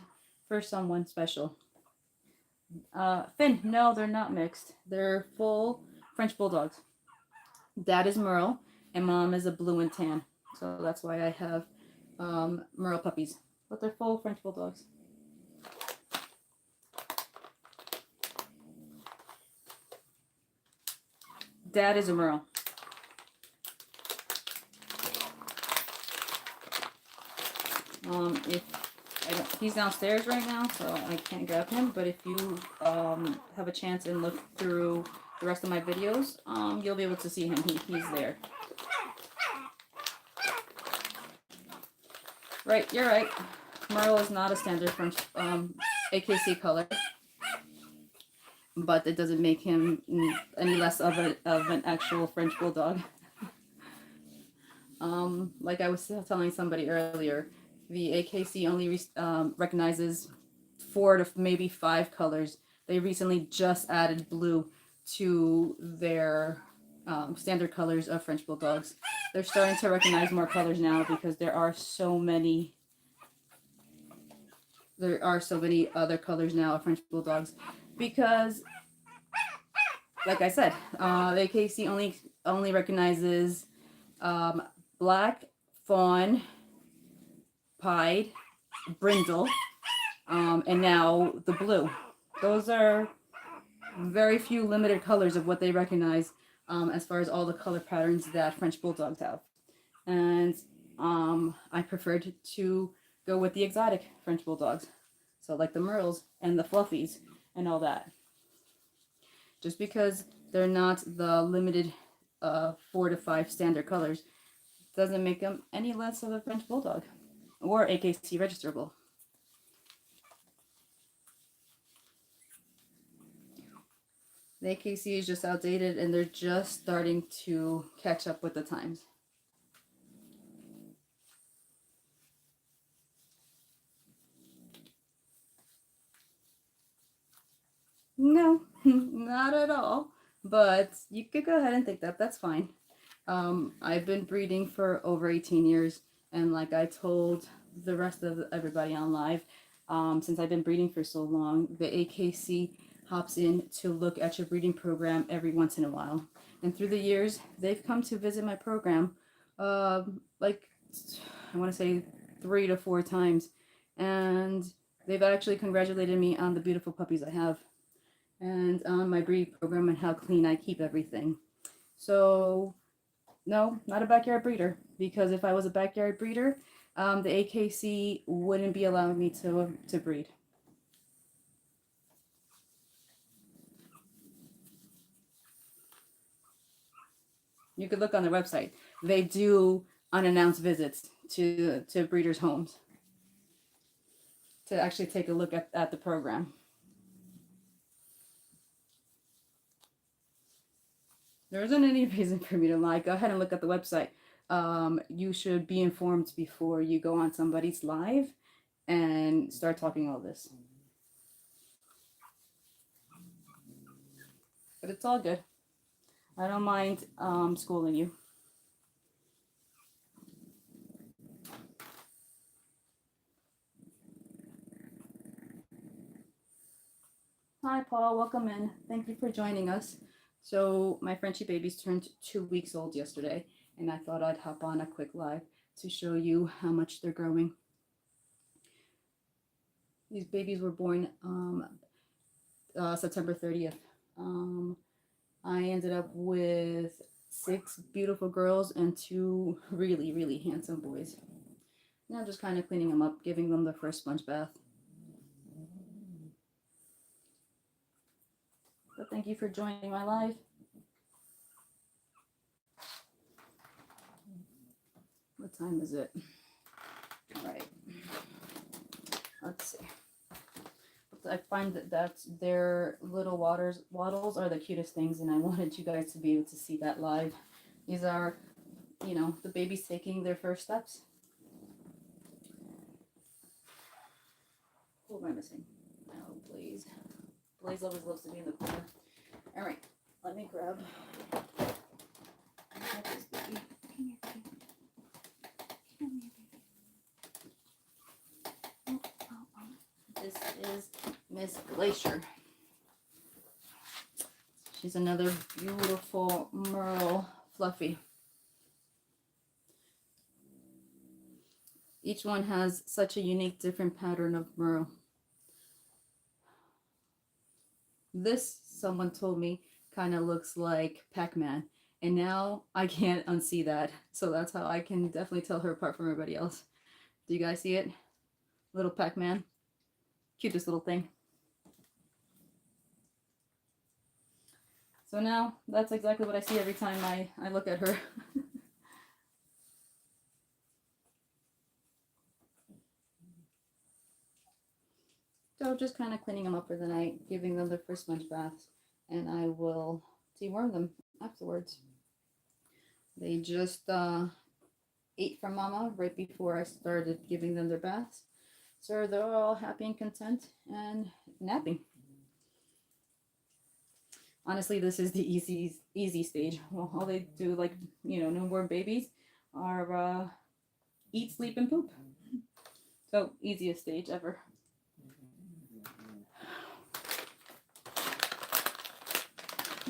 for someone special. Finn, no, they're not mixed. They're full French bulldogs. Dad is Merle, and mom is a blue and tan. So that's why I have Merle puppies. But they're full French bulldogs. Dad is a Merle. He's downstairs right now, so I can't grab him. But if you have a chance and look through the rest of my videos, you'll be able to see him. He's there. Right, you're right. Merle is not a standard French AKC color, but it doesn't make him any less of an actual French bulldog. Like I was telling somebody earlier, the AKC only recognizes 4 to maybe 5 colors. They recently just added blue to their standard colors of French bulldogs. They're starting to recognize more colors now because there are so many other colors now of French bulldogs. Because, like I said, the AKC only recognizes black, fawn, pied, brindle, and now the blue. Those are very few limited colors of what they recognize as far as all the color patterns that French bulldogs have. And I preferred to go with the exotic French bulldogs. So like the Merles and the Fluffies and all that. Just because they're not the limited 4 to 5 standard colors doesn't make them any less of a French bulldog or AKC registerable. The AKC is just outdated and they're just starting to catch up with the times. No, not at all. But you could go ahead and think that. That's fine. I've been breeding for over 18 years, and like I told the rest of everybody on live, since I've been breeding for so long, the AKC hops in to look at your breeding program every once in a while. And through the years, they've come to visit my program, like I want to say 3 to 4 times, and they've actually congratulated me on the beautiful puppies I have, and on my breeding program and how clean I keep everything. So no, not a backyard breeder, because if I was a backyard breeder, the AKC wouldn't be allowing me to breed. You could look on their website. They do unannounced visits to breeders' homes to actually take a look at the program. There isn't any reason for me to lie. Go ahead and look at the website. You should be informed before you go on somebody's live and start talking all this. But it's all good. I don't mind schooling you. Hi, Paul. Welcome in. Thank you for joining us. So my Frenchie babies turned 2 weeks old yesterday, and I thought I'd hop on a quick live to show you how much they're growing. These babies were born September 30th. I ended up with 6 beautiful girls and 2 really, really handsome boys. Now I'm just kind of cleaning them up, giving them their first sponge bath. But thank you for joining my live. What time is it? All right. Let's see. I find that their little waddles are the cutest things, and I wanted you guys to be able to see that live. These are, you know, the babies taking their first steps. Who am I missing? Oh, Blaze. Blaze always loves to be in the corner. All right, let me grab this baby. Come here, baby. Come here, baby. Oh. This is Miss Glacier. She's another beautiful Merle Fluffy. Each one has such a unique, different pattern of Merle. This, someone told me, kind of looks like Pac-Man. And now I can't unsee that. So that's how I can definitely tell her apart from everybody else. Do you guys see it? Little Pac-Man. Cutest little thing. So now that's exactly what I see every time I look at her. So just kind of cleaning them up for the night, giving them their first sponge baths, and I will deworm them afterwards. They just ate from Mama right before I started giving them their baths. So they're all happy and content and napping. Honestly, this is the easy stage. Well, all they do, like, you know, newborn babies are eat, sleep, and poop. So easiest stage ever.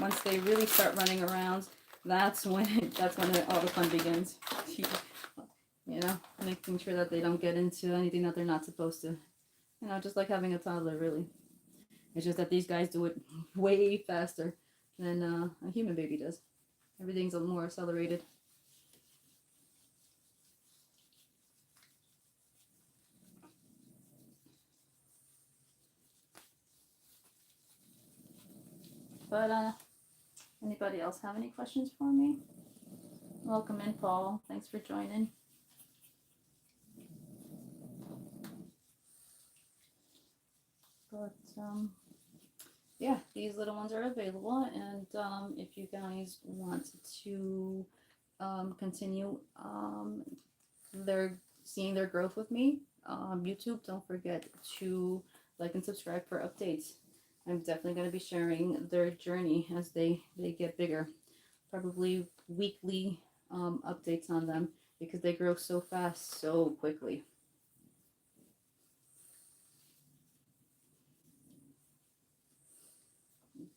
Once they really start running around, that's when all the fun begins. You know, making sure that they don't get into anything that they're not supposed to. You know, just like having a toddler, really. It's just that these guys do it way faster than a human baby does. Everything's a little more accelerated. But anybody else have any questions for me? Welcome in, Paul. Thanks for joining. But yeah, these little ones are available, and if you guys want to continue seeing their growth with me, YouTube, don't forget to like and subscribe for updates. I'm definitely going to be sharing their journey as they get bigger. Probably weekly updates on them because they grow so fast, so quickly.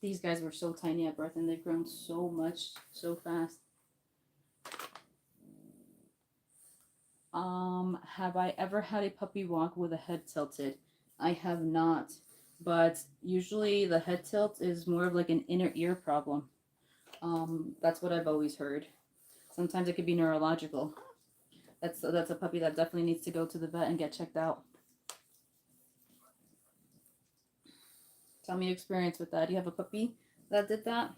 These guys were so tiny at birth and they've grown so much, so fast. Have I ever had a puppy walk with a head tilted? I have not, but usually the head tilt is more of like an inner ear problem. That's what I've always heard. Sometimes it could be neurological. That's a puppy that definitely needs to go to the vet and get checked out. Tell me your experience with that. Do you have a puppy that did that?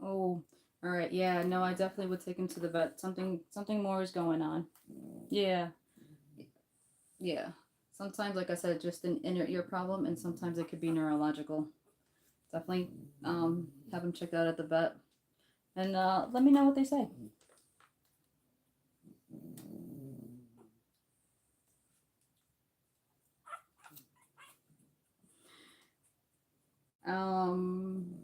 Oh, all right. Yeah, no, I definitely would take him to the vet. Something more is going on. Yeah, yeah. Sometimes, like I said, just an inner ear problem, and sometimes it could be neurological. Definitely have him checked out at the vet, and let me know what they say. Um,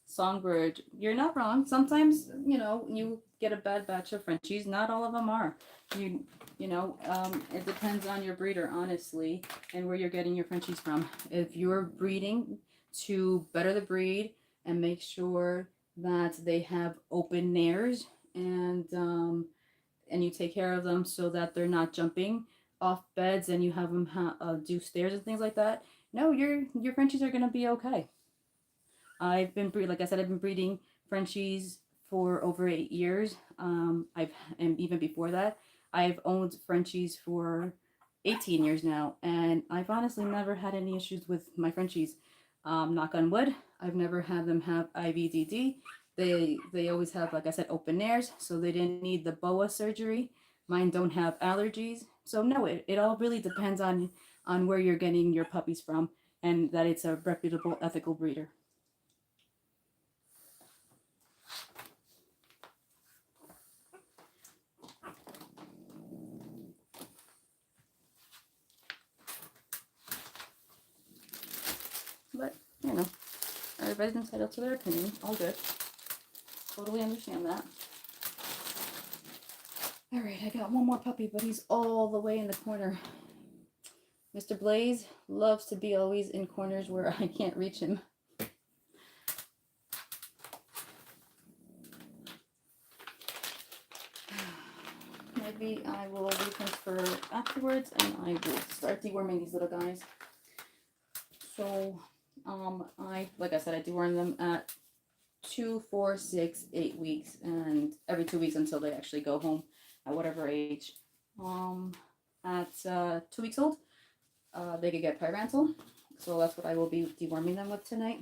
Songbird, you're not wrong. Sometimes, you get a bad batch of Frenchies. Not all of them are. It depends on your breeder, honestly, and where you're getting your Frenchies from. If you're breeding to better the breed and make sure that they have open nares and you take care of them so that they're not jumping off beds and you have them do stairs and things like that, no, your Frenchies are gonna be okay. Like I said, I've been breeding Frenchies for over 8 years. And even before that, I've owned Frenchies for 18 years now, and I've honestly never had any issues with my Frenchies. Knock on wood, I've never had them have IVDD. They always have, like I said, open nares, so they didn't need the BOA surgery. Mine don't have allergies, so no, it all really depends on where you're getting your puppies from, and that it's a reputable, ethical breeder. But, everybody's entitled to their opinion. All good. Totally understand that. All right, I got one more puppy, but he's all the way in the corner. Mr. Blaze loves to be always in corners where I can't reach him. Maybe I will leave him for afterwards, and I will start deworming these little guys. So, like I said, I deworm them at 2, 4, 6, 8 weeks, and every 2 weeks until they actually go home at whatever age. At 2 weeks old, they could get pyrantel, so that's what I will be deworming them with tonight.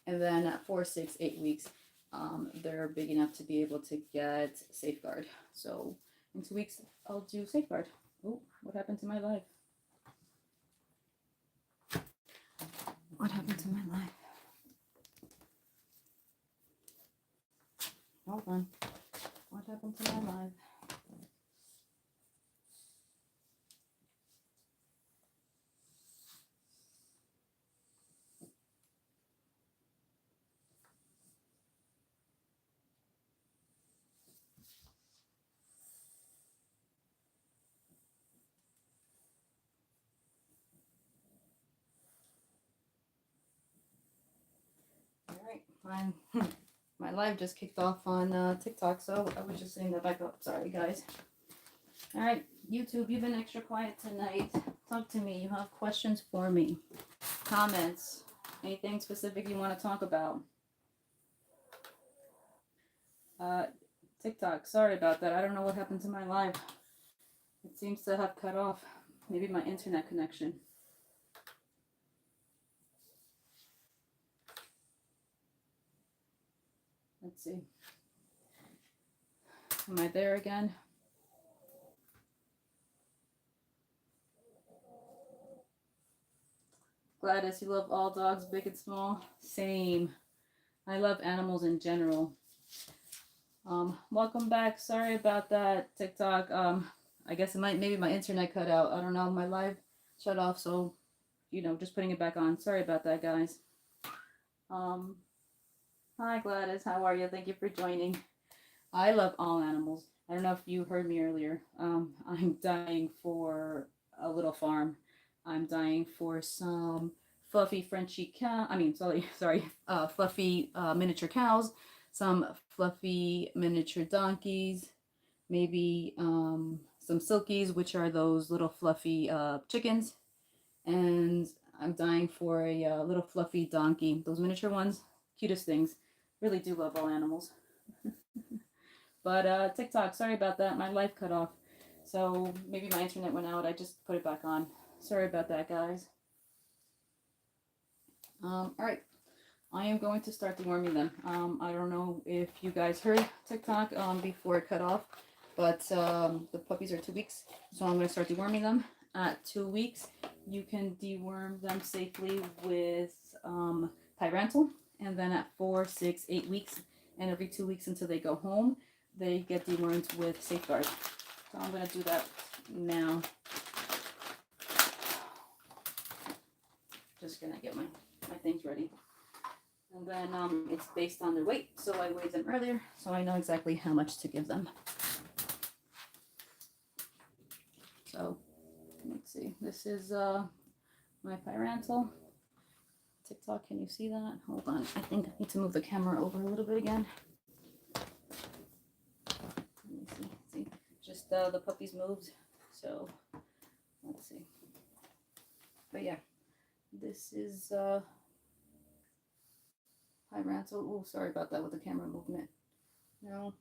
And then at 4, 6, 8 weeks, they're big enough to be able to get safeguard. So in 2 weeks, I'll do safeguard. Oh, what happened to my life? What happened to my life? Hold on. What happened to my life? Alright, my live just kicked off on TikTok, so I was just saying that back up. Sorry, guys. Alright, YouTube, you've been extra quiet tonight. Talk to me. You have questions for me. Comments. Anything specific you want to talk about? TikTok, sorry about that. I don't know what happened to my live. It seems to have cut off. Maybe my internet connection. Let's see. Am I there again? Gladys, you love all dogs, big and small? Same. I love animals in general. Welcome back. Sorry about that, TikTok. I guess maybe my internet cut out. I don't know. My live shut off, so just putting it back on. Sorry about that, guys. Hi Gladys, how are you? Thank you for joining. I love all animals. I don't know if you heard me earlier. I'm dying for a little farm. I'm dying for some fluffy Frenchie cow. Fluffy miniature cows, some fluffy miniature donkeys, maybe some silkies, which are those little fluffy chickens, and I'm dying for a little fluffy donkey. Those miniature ones, cutest things. Really do love all animals. But TikTok, sorry about that. My life cut off. So maybe my internet went out. I just put it back on. Sorry about that, guys. All right. I am going to start deworming them. I don't know if you guys heard TikTok before it cut off, but the puppies are 2 weeks. So I'm going to start deworming them. At 2 weeks, you can deworm them safely with Pyrantel. And then at 4, 6, 8 weeks, and every 2 weeks until they go home, they get dewormed with Safeguard. So I'm going to do that now. Just going to get my things ready. And then it's based on their weight. So I weighed them earlier, so I know exactly how much to give them. So let's see. This is my Pyrantel. TikTok, can you see that? Hold on. I think I need to move the camera over a little bit again. Let me see. Just the puppies moved. So let's see. But yeah, this is Pyrantel. Oh, sorry about that with the camera movement. No.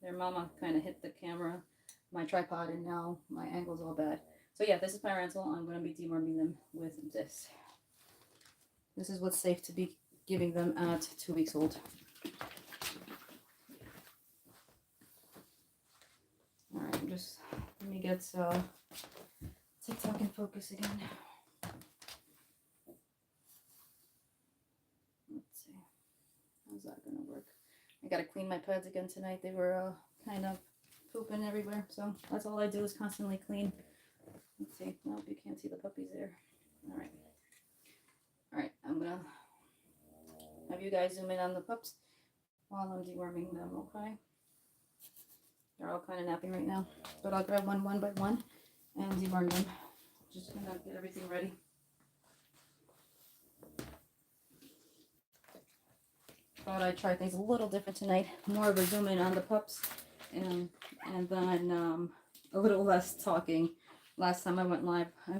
Their mama kind of hit the camera, my tripod, and now my angle's all bad. So yeah, this is Pyrantel. I'm going to be deworming them with this. This is what's safe to be giving them at 2 weeks old. All right, let me get TikTok in focus again. Let's see, how's that going to work? I got to clean my pads again tonight. They were kind of pooping everywhere, so that's all I do is constantly clean. Let's see. Nope, you can't see the puppies there. All right. All right. I'm going to have you guys zoom in on the pups while I'm deworming them, okay? They're all kind of napping right now, but I'll grab one by one and deworm them. Just going to get everything ready. Thought I'd try things a little different tonight. More of a zoom in on the pups and then a little less talking. Last time I went live, I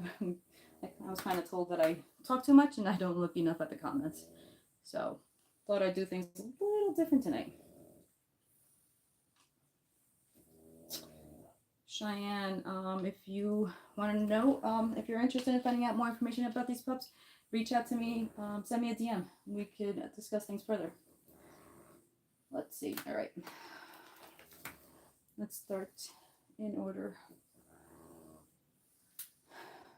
was kind of told that I talk too much and I don't look enough at the comments. So, thought I'd do things a little different tonight. Cheyenne, if you want to know, if you're interested in finding out more information about these pups, reach out to me, send me a DM. We could discuss things further. Let's see. All right. Let's start in order.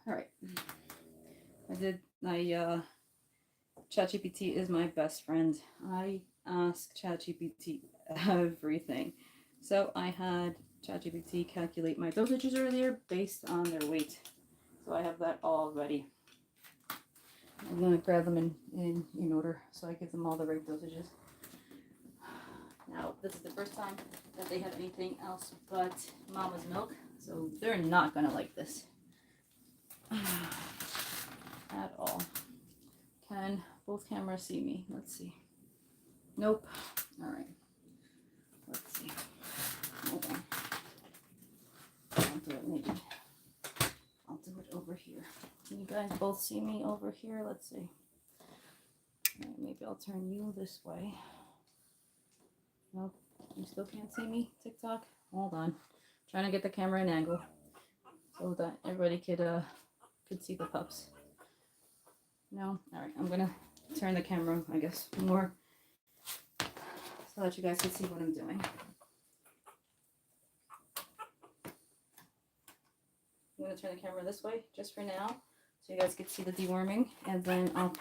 All right. ChatGPT is my best friend. I ask ChatGPT everything. So I had ChatGPT calculate my dosages earlier based on their weight. So I have that all ready. I'm going to grab them in order so I give them all the right dosages. Now, this is the first time that they have anything else but mama's milk, so they're not going to like this at all. Can both cameras see me? Let's see. Nope. All right. Let's see. Hold on. I'll do it maybe. I'll do it over here. Can you guys both see me over here? Let's see. All right, maybe I'll turn you this way. Nope. You still can't see me, TikTok? Hold on. Trying to get the camera in angle so that everybody could see the pups. No? All right. I'm going to turn the camera, I guess, more so that you guys can see what I'm doing. I'm going to turn the camera this way just for now so you guys can see the deworming, and then I'll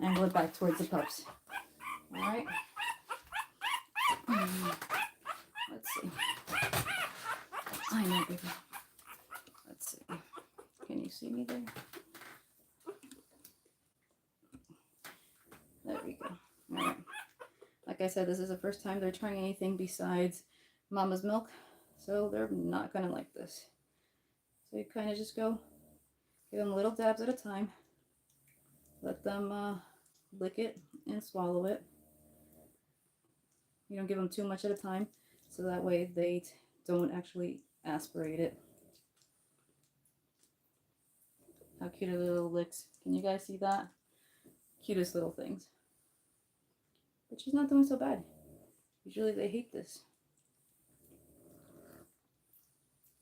angle it back towards the pups. All right. Let's see. I know, baby. Let's see. Can you see me there? There we go. All right. Like I said, this is the first time they're trying anything besides mama's milk, so they're not gonna like this. So you kind of just go, give them little dabs at a time. Let them lick it and swallow it. You don't give them too much at a time, so that way they don't actually aspirate it. How cute are the little licks. Can you guys see that? Cutest little things. But she's not doing so bad. Usually they hate this.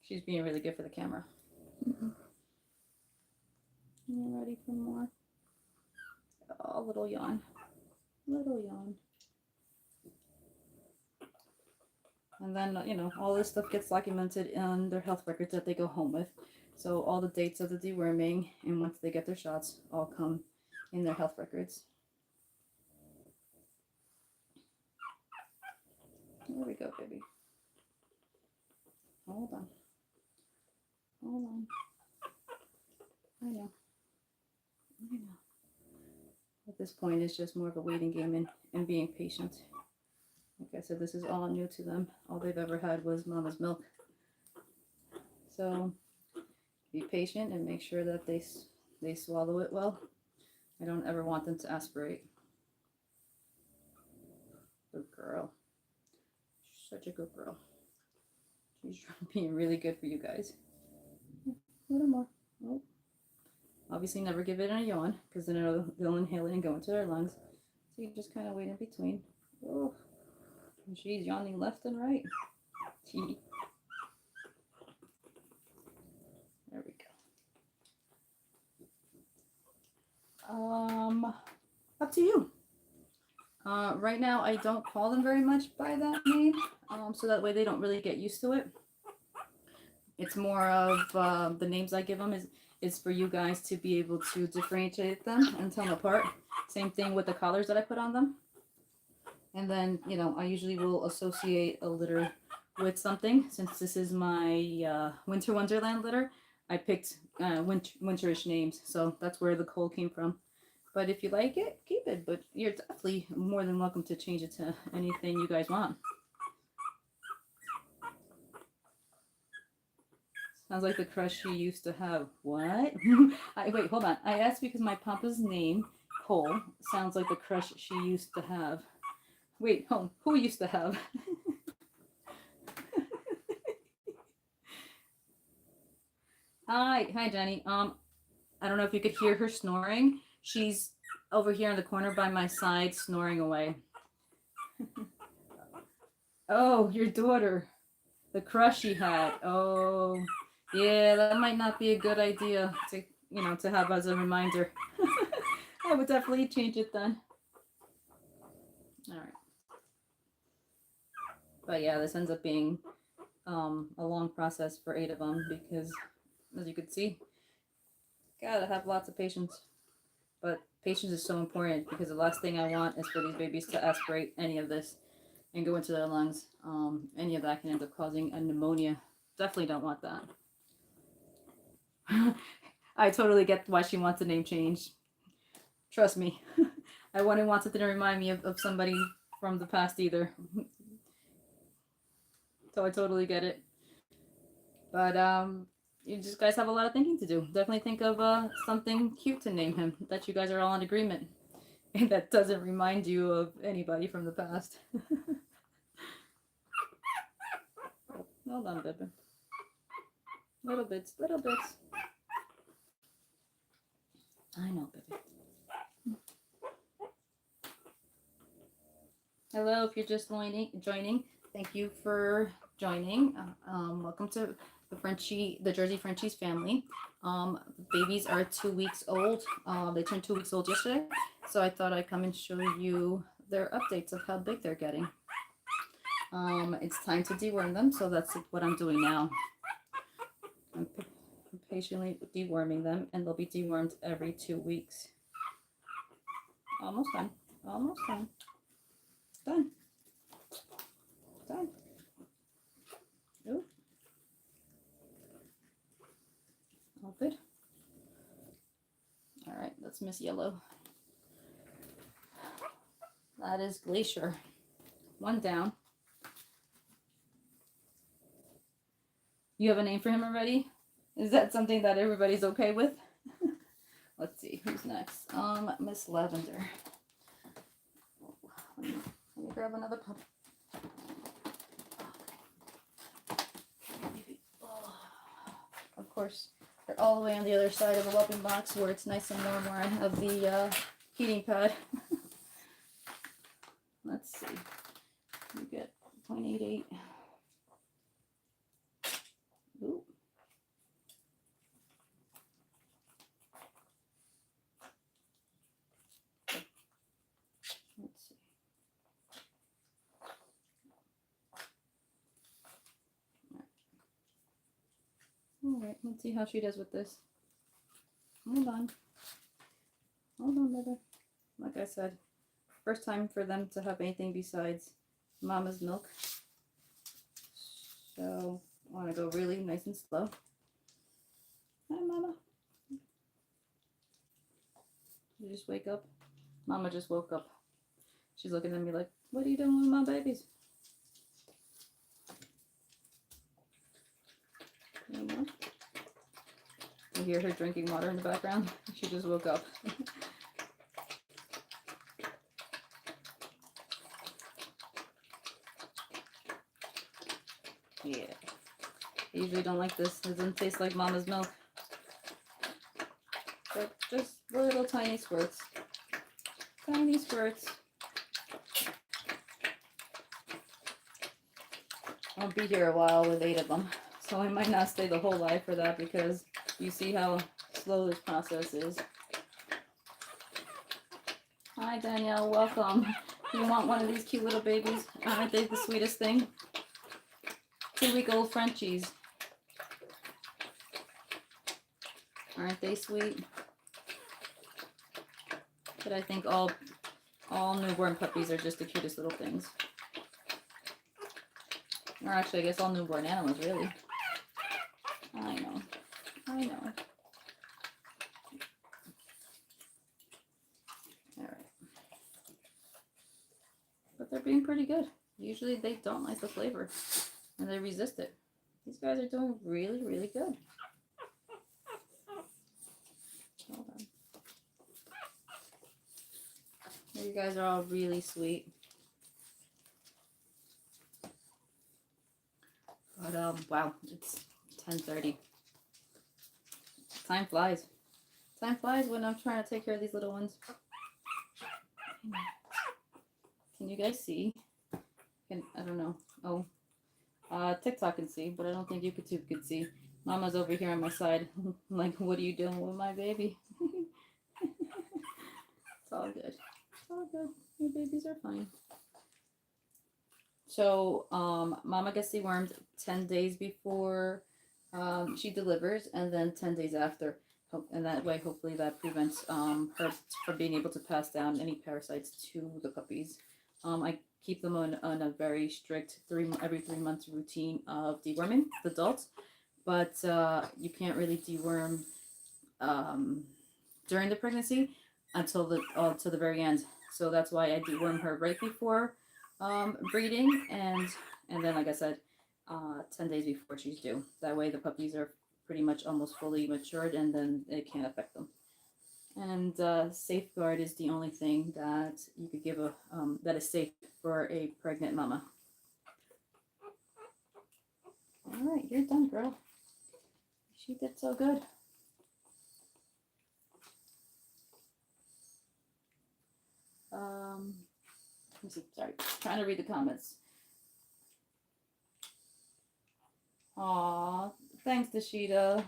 She's being really good for the camera. You ready for more? Oh, little yawn. Little yawn. And then, you know, all this stuff gets documented in their health records that they go home with. So all the dates of the deworming and once they get their shots all come in their health records. There we go, baby. Hold on. Hold on. I know. I know. At this point, it's just more of a waiting game and being patient. Like I said, this is all new to them. All they've ever had was mama's milk. So be patient and make sure that they swallow it well. I don't ever want them to aspirate. Good girl. Such a good girl. She's being really good for you guys. A little more. Oh. Obviously never give it in a yawn, because then they'll inhale it and go into their lungs. So you just kind of wait in between. Oh. And she's yawning left and right. There we go. Up to you. Right now I don't call them very much by that name, so that way they don't really get used to it. It's more of the names I give them is for you guys to be able to differentiate them and tell them apart. Same thing with the collars that I put on them. And then, you know, I usually will associate a litter with something. Since this is my Winter Wonderland litter, I picked winterish names. So that's where the coal came from. But if you like it, keep it. But you're definitely more than welcome to change it to anything you guys want. Sounds like the crush she used to have. What? Wait, hold on. I asked because my papa's name, Cole, sounds like the crush she used to have. Wait, who used to have? Hi, Jenny. I don't know if you could hear her snoring. She's over here in the corner by my side, snoring away. Oh, your daughter, the crush she had. Oh, yeah, that might not be a good idea to have as a reminder. I would definitely change it then. All right. But yeah, this ends up being a long process for 8 of them because, as you can see, gotta have lots of patience. But patience is so important because the last thing I want is for these babies to aspirate any of this and go into their lungs. Any of that can end up causing a pneumonia. Definitely don't want that. I totally get why she wants the name changed. Trust me. I wouldn't want something to remind me of somebody from the past either. So I totally get it. But you just guys have a lot of thinking to do. Definitely think of something cute to name him that you guys are all in agreement. And that doesn't remind you of anybody from the past. Hold on, baby. Little bits, little bits. I know, baby. Hello, if you're just joining, thank you for joining. Welcome to the Jersey Frenchies family. babies are 2 weeks old. They turned 2 weeks old yesterday, so I thought I'd come and show you their updates of how big they're getting. It's time to deworm them, so that's what I'm doing now. I'm patiently deworming them, and they'll be dewormed every 2 weeks. Almost done. Almost done. Done. Done. Ooh. All good. All right, that's Miss Yellow. That is Glacier. One down. You have a name for him already? Is that something that everybody's okay with? Let's see, who's next? Miss Lavender. Let me grab another pup. Of course, they're all the way on the other side of the whelping box where it's nice and warm where I have the heating pad. Let's see. You get 0.88. Ooh. Let's see. All right, let's see how she does with this. Hold on. Hold on, baby. Like I said, first time for them to have anything besides mama's milk. So I want to go really nice and slow. Hi, Mama. You just wake up? Mama just woke up. She's looking at me like, what are you doing with my babies? You hear her drinking water in the background? She just woke up. Yeah. I usually don't like this. It doesn't taste like mama's milk. But just little tiny squirts. Tiny squirts. I'll be here a while with 8 of them. So I might not stay the whole life for that because you see how slow this process is. Hi Danielle, welcome. You want one of these cute little babies? Aren't they the sweetest thing? 2-week-old Frenchies. Aren't they sweet? But I think all newborn puppies are just the cutest little things. Or actually, I guess all newborn animals, really. I know. I know. Alright. But they're being pretty good. Usually they don't like the flavor. And they resist it. These guys are doing really, really good. Hold on. You guys are all really sweet. But wow, it's 10:30. Time flies. Time flies when I'm trying to take care of these little ones. Can you guys see? I don't know. Oh, TikTok can see, but I don't think YouTube can see. Mama's over here on my side. Like, what are you doing with my baby? It's all good. It's all good. Your babies are fine. So, Mama gets dewormed 10 days before she delivers, and then 10 days after. And that way, hopefully, that prevents her from being able to pass down any parasites to the puppies. I keep them on a very strict every 3 months routine of deworming the adults, but you can't really deworm during the pregnancy until the very end. So that's why I deworm her right before breeding, and then, like I said, 10 days before she's due. That way the puppies are pretty much almost fully matured, and then it can't affect them. And Safeguard is the only thing that you could give that is safe for a pregnant mama. All right, you're done, girl. She did so good. Let me see. Sorry, trying to read the comments. Aw, Thanks, Dashita.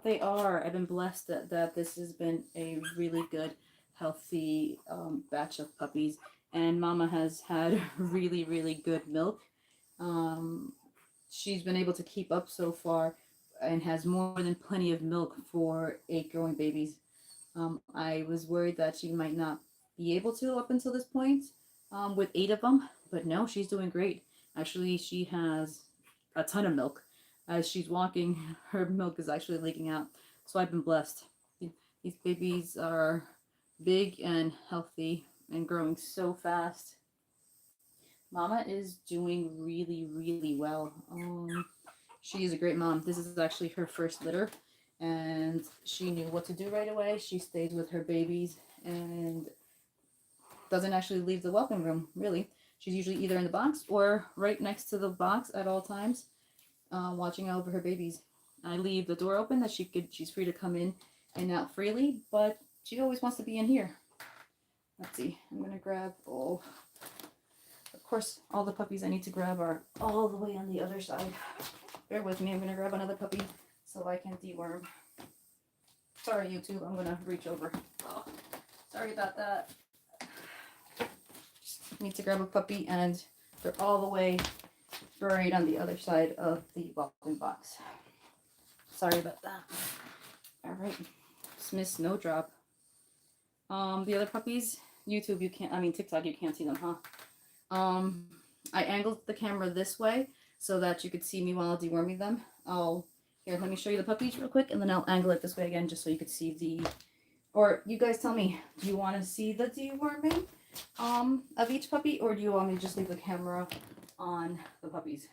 They are. I've been blessed that this has been a really good, healthy batch of puppies, and Mama has had really, really good milk. Um, she's been able to keep up so far, and has more than plenty of milk for 8 growing babies. I was worried that she might not be able to up until this point, with 8 of them, but no, she's doing great. Actually, she has a ton of milk. As she's walking, her milk is actually leaking out. So I've been blessed. These babies are big and healthy and growing so fast. Mama is doing really, really well. She is a great mom. This is actually her first litter, and she knew what to do right away. She stays with her babies and doesn't actually leave the welcome room, really. She's usually either in the box or right next to the box at all times, watching over her babies. I leave the door open that she's free to come in and out freely, but she always wants to be in here. Let's see, I'm gonna grab, oh, of course, all the puppies I need to grab are all the way on the other side. Bear with me, I'm gonna grab another puppy so I can deworm. Sorry, YouTube, I'm gonna reach over. Oh, sorry about that. Just need to grab a puppy, and they're all the way buried on the other side of the welcome box. Sorry about that. All right, Miss Snowdrop. The other puppies, YouTube, you can't, I mean, TikTok, you can't see them, huh? I angled the camera this way so that you could see me while deworming them. Here, let me show you the puppies real quick, and then I'll angle it this way again just so you could see the, or you guys tell me, do you want to see the deworming of each puppy, or do you want me to just leave the camera on the puppies?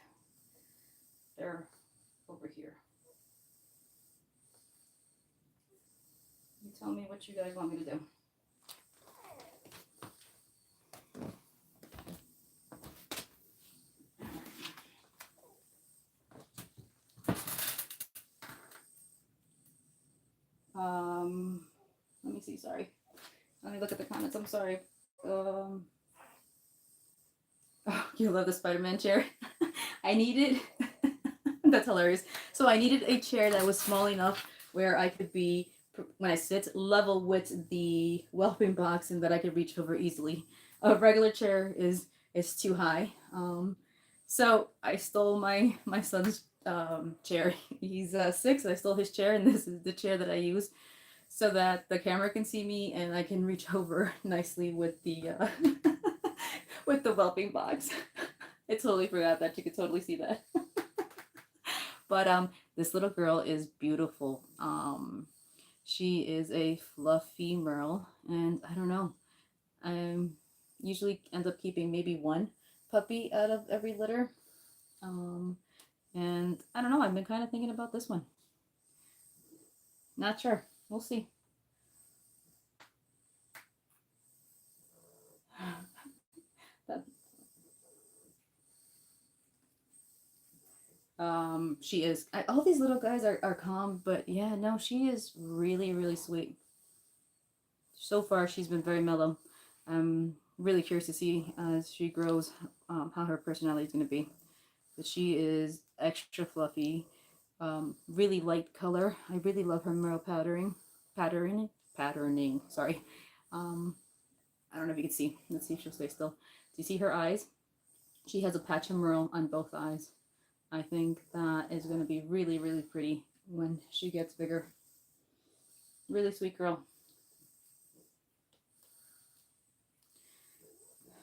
They're over here. You tell me what you guys want me to do. Let me see, sorry. Let me look at the comments, I'm sorry. Oh, you love the Spider-Man chair. I needed, that's hilarious. So I needed a chair that was small enough where I could be, when I sit, level with the whelping box and that I could reach over easily. A regular chair is too high. So I stole my son's chair. He's 6. I stole his chair, and this is the chair that I use so that the camera can see me and I can reach over nicely with the with the whelping box. I totally forgot that you could totally see that. But this little girl is beautiful. She is a fluffy merle, and I don't know. I usually end up keeping maybe 1 puppy out of every litter. And I don't know, I've been kind of thinking about this one. Not sure. We'll see. She is. All these little guys are calm, but yeah, no, she is really, really sweet. So far, she's been very mellow. I'm really curious to see as she grows how her personality is going to be. But she is extra fluffy, really light color. I really love her merle patterning. Sorry. I don't know if you can see. Let's see if she'll stay still. Do you see her eyes? She has a patch of merle on both eyes. I think that is going to be really, really pretty when she gets bigger. Really sweet girl.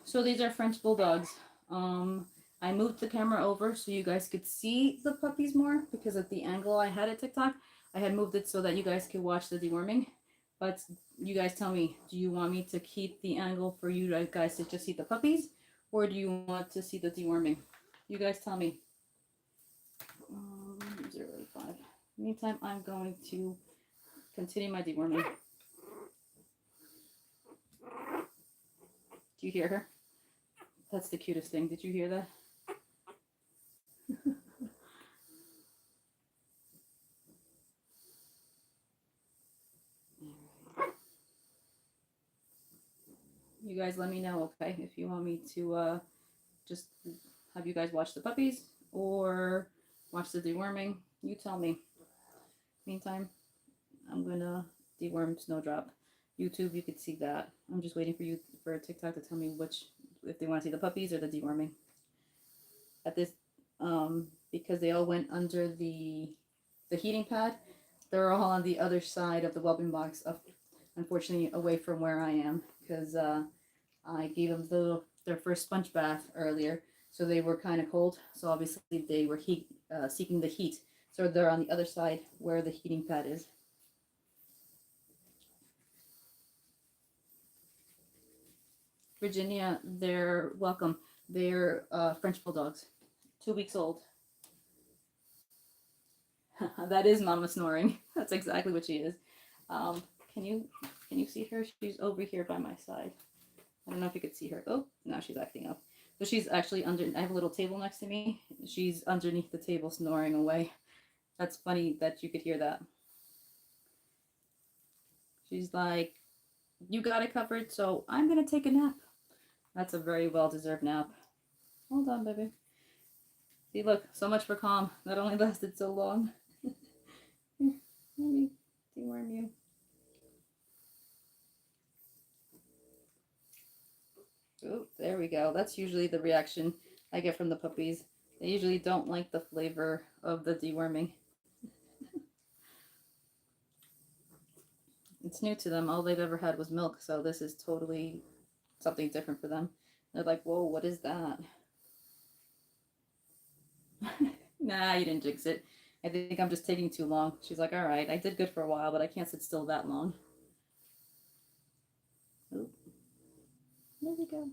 So these are French bulldogs. I moved the camera over so you guys could see the puppies more, because at the angle I had at TikTok, I had moved it so that you guys could watch the deworming. But you guys tell me, do you want me to keep the angle for you guys to just see the puppies, or do you want to see the deworming? You guys tell me. 0.5. Meantime, I'm going to continue my deworming. Do you hear her? That's the cutest thing. Did you hear that? You guys let me know, okay, if you want me to just have you guys watch the puppies or watch the deworming. You tell me. Meantime, I'm gonna deworm Snowdrop. YouTube, you could see that. I'm just waiting for TikTok to tell me if they want to see the puppies or the deworming. At this, because they all went under the heating pad, they're all on the other side of the whelping box, unfortunately away from where I am, because I gave them their first sponge bath earlier, so they were kind of cold. So obviously they were seeking the heat. So they're on the other side where the heating pad is. Virginia, they're welcome. They're French bulldogs, 2 weeks old. That is Mama snoring. That's exactly what she is. Can you see her? She's over here by my side. I don't know if you could see her. Oh, now she's acting up. So she's actually I have a little table next to me. She's underneath the table snoring away. That's funny that you could hear that. She's like, you got it covered, so I'm gonna take a nap. That's a very well-deserved nap. Hold on, baby. See, look, so much for calm. That only lasted so long. Here, let me deworm you. Oh, there we go. That's usually the reaction I get from the puppies. They usually don't like the flavor of the deworming. It's new to them. All they've ever had was milk, so this is totally something different for them. They're like, whoa, what is that? Nah, you didn't jinx it. I think I'm just taking too long. She's like, all right, I did good for a while, but I can't sit still that long. Oop. There we go.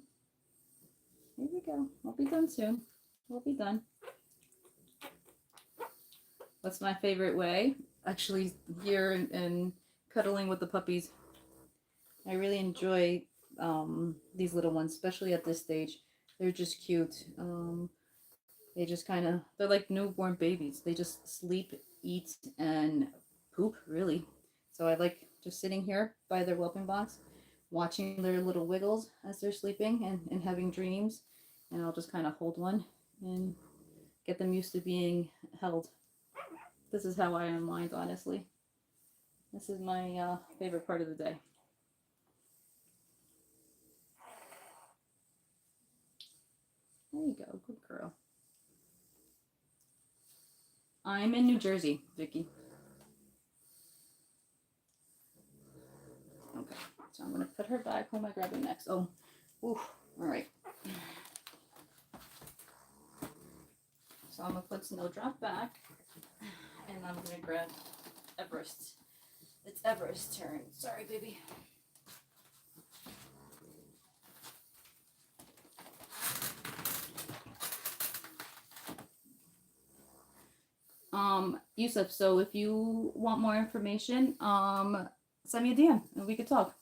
Here we go. We'll be done soon. We'll be done. What's my favorite way? Actually, here and cuddling with the puppies. I really enjoy these little ones, especially at this stage. They're just cute. They just they're like newborn babies. They just sleep, eat, and poop, really. So I like just sitting here by their whelping box, watching their little wiggles as they're sleeping and having dreams. And I'll just kind of hold one and get them used to being held. This is how I unwind, honestly. This is my favorite part of the day. There you go, good girl. I'm in New Jersey, Vicky. Okay, so I'm gonna put her back. Who am I grabbing next? Oh, ooh, all right. So I'm gonna put Snowdrop back, and I'm gonna grab Everest. It's Everest's turn. Sorry, baby. Yusuf, so if you want more information, send me a DM and we could talk.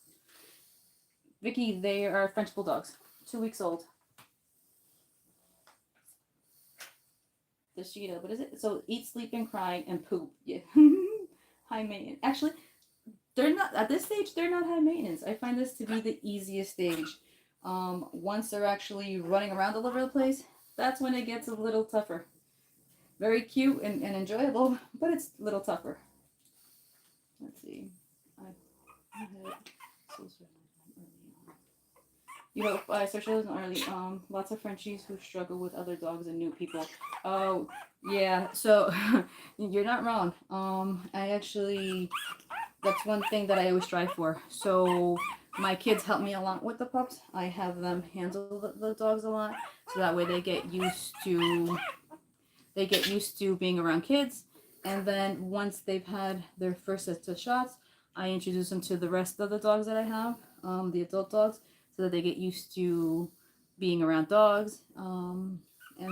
Vicky, they are French bulldogs, 2 weeks old. The Sheeta, what is it? So eat, sleep, and cry, and poop. Yeah. High maintenance. Actually, they're not, at this stage, they're not high maintenance. I find this to be the easiest stage. Once they're actually running around all over the place, that's when it gets a little tougher. Very cute and enjoyable, but it's a little tougher. Let's see. You hope I searched those early. Lots of Frenchies who struggle with other dogs and new people. Oh, yeah. So you're not wrong. I actually, that's one thing that I always strive for. So my kids help me a lot with the pups. I have them handle the dogs a lot, so that way they get used to being around kids. And then once they've had their first set of shots, I introduce them to the rest of the dogs that I have, the adult dogs, so that they get used to being around dogs. And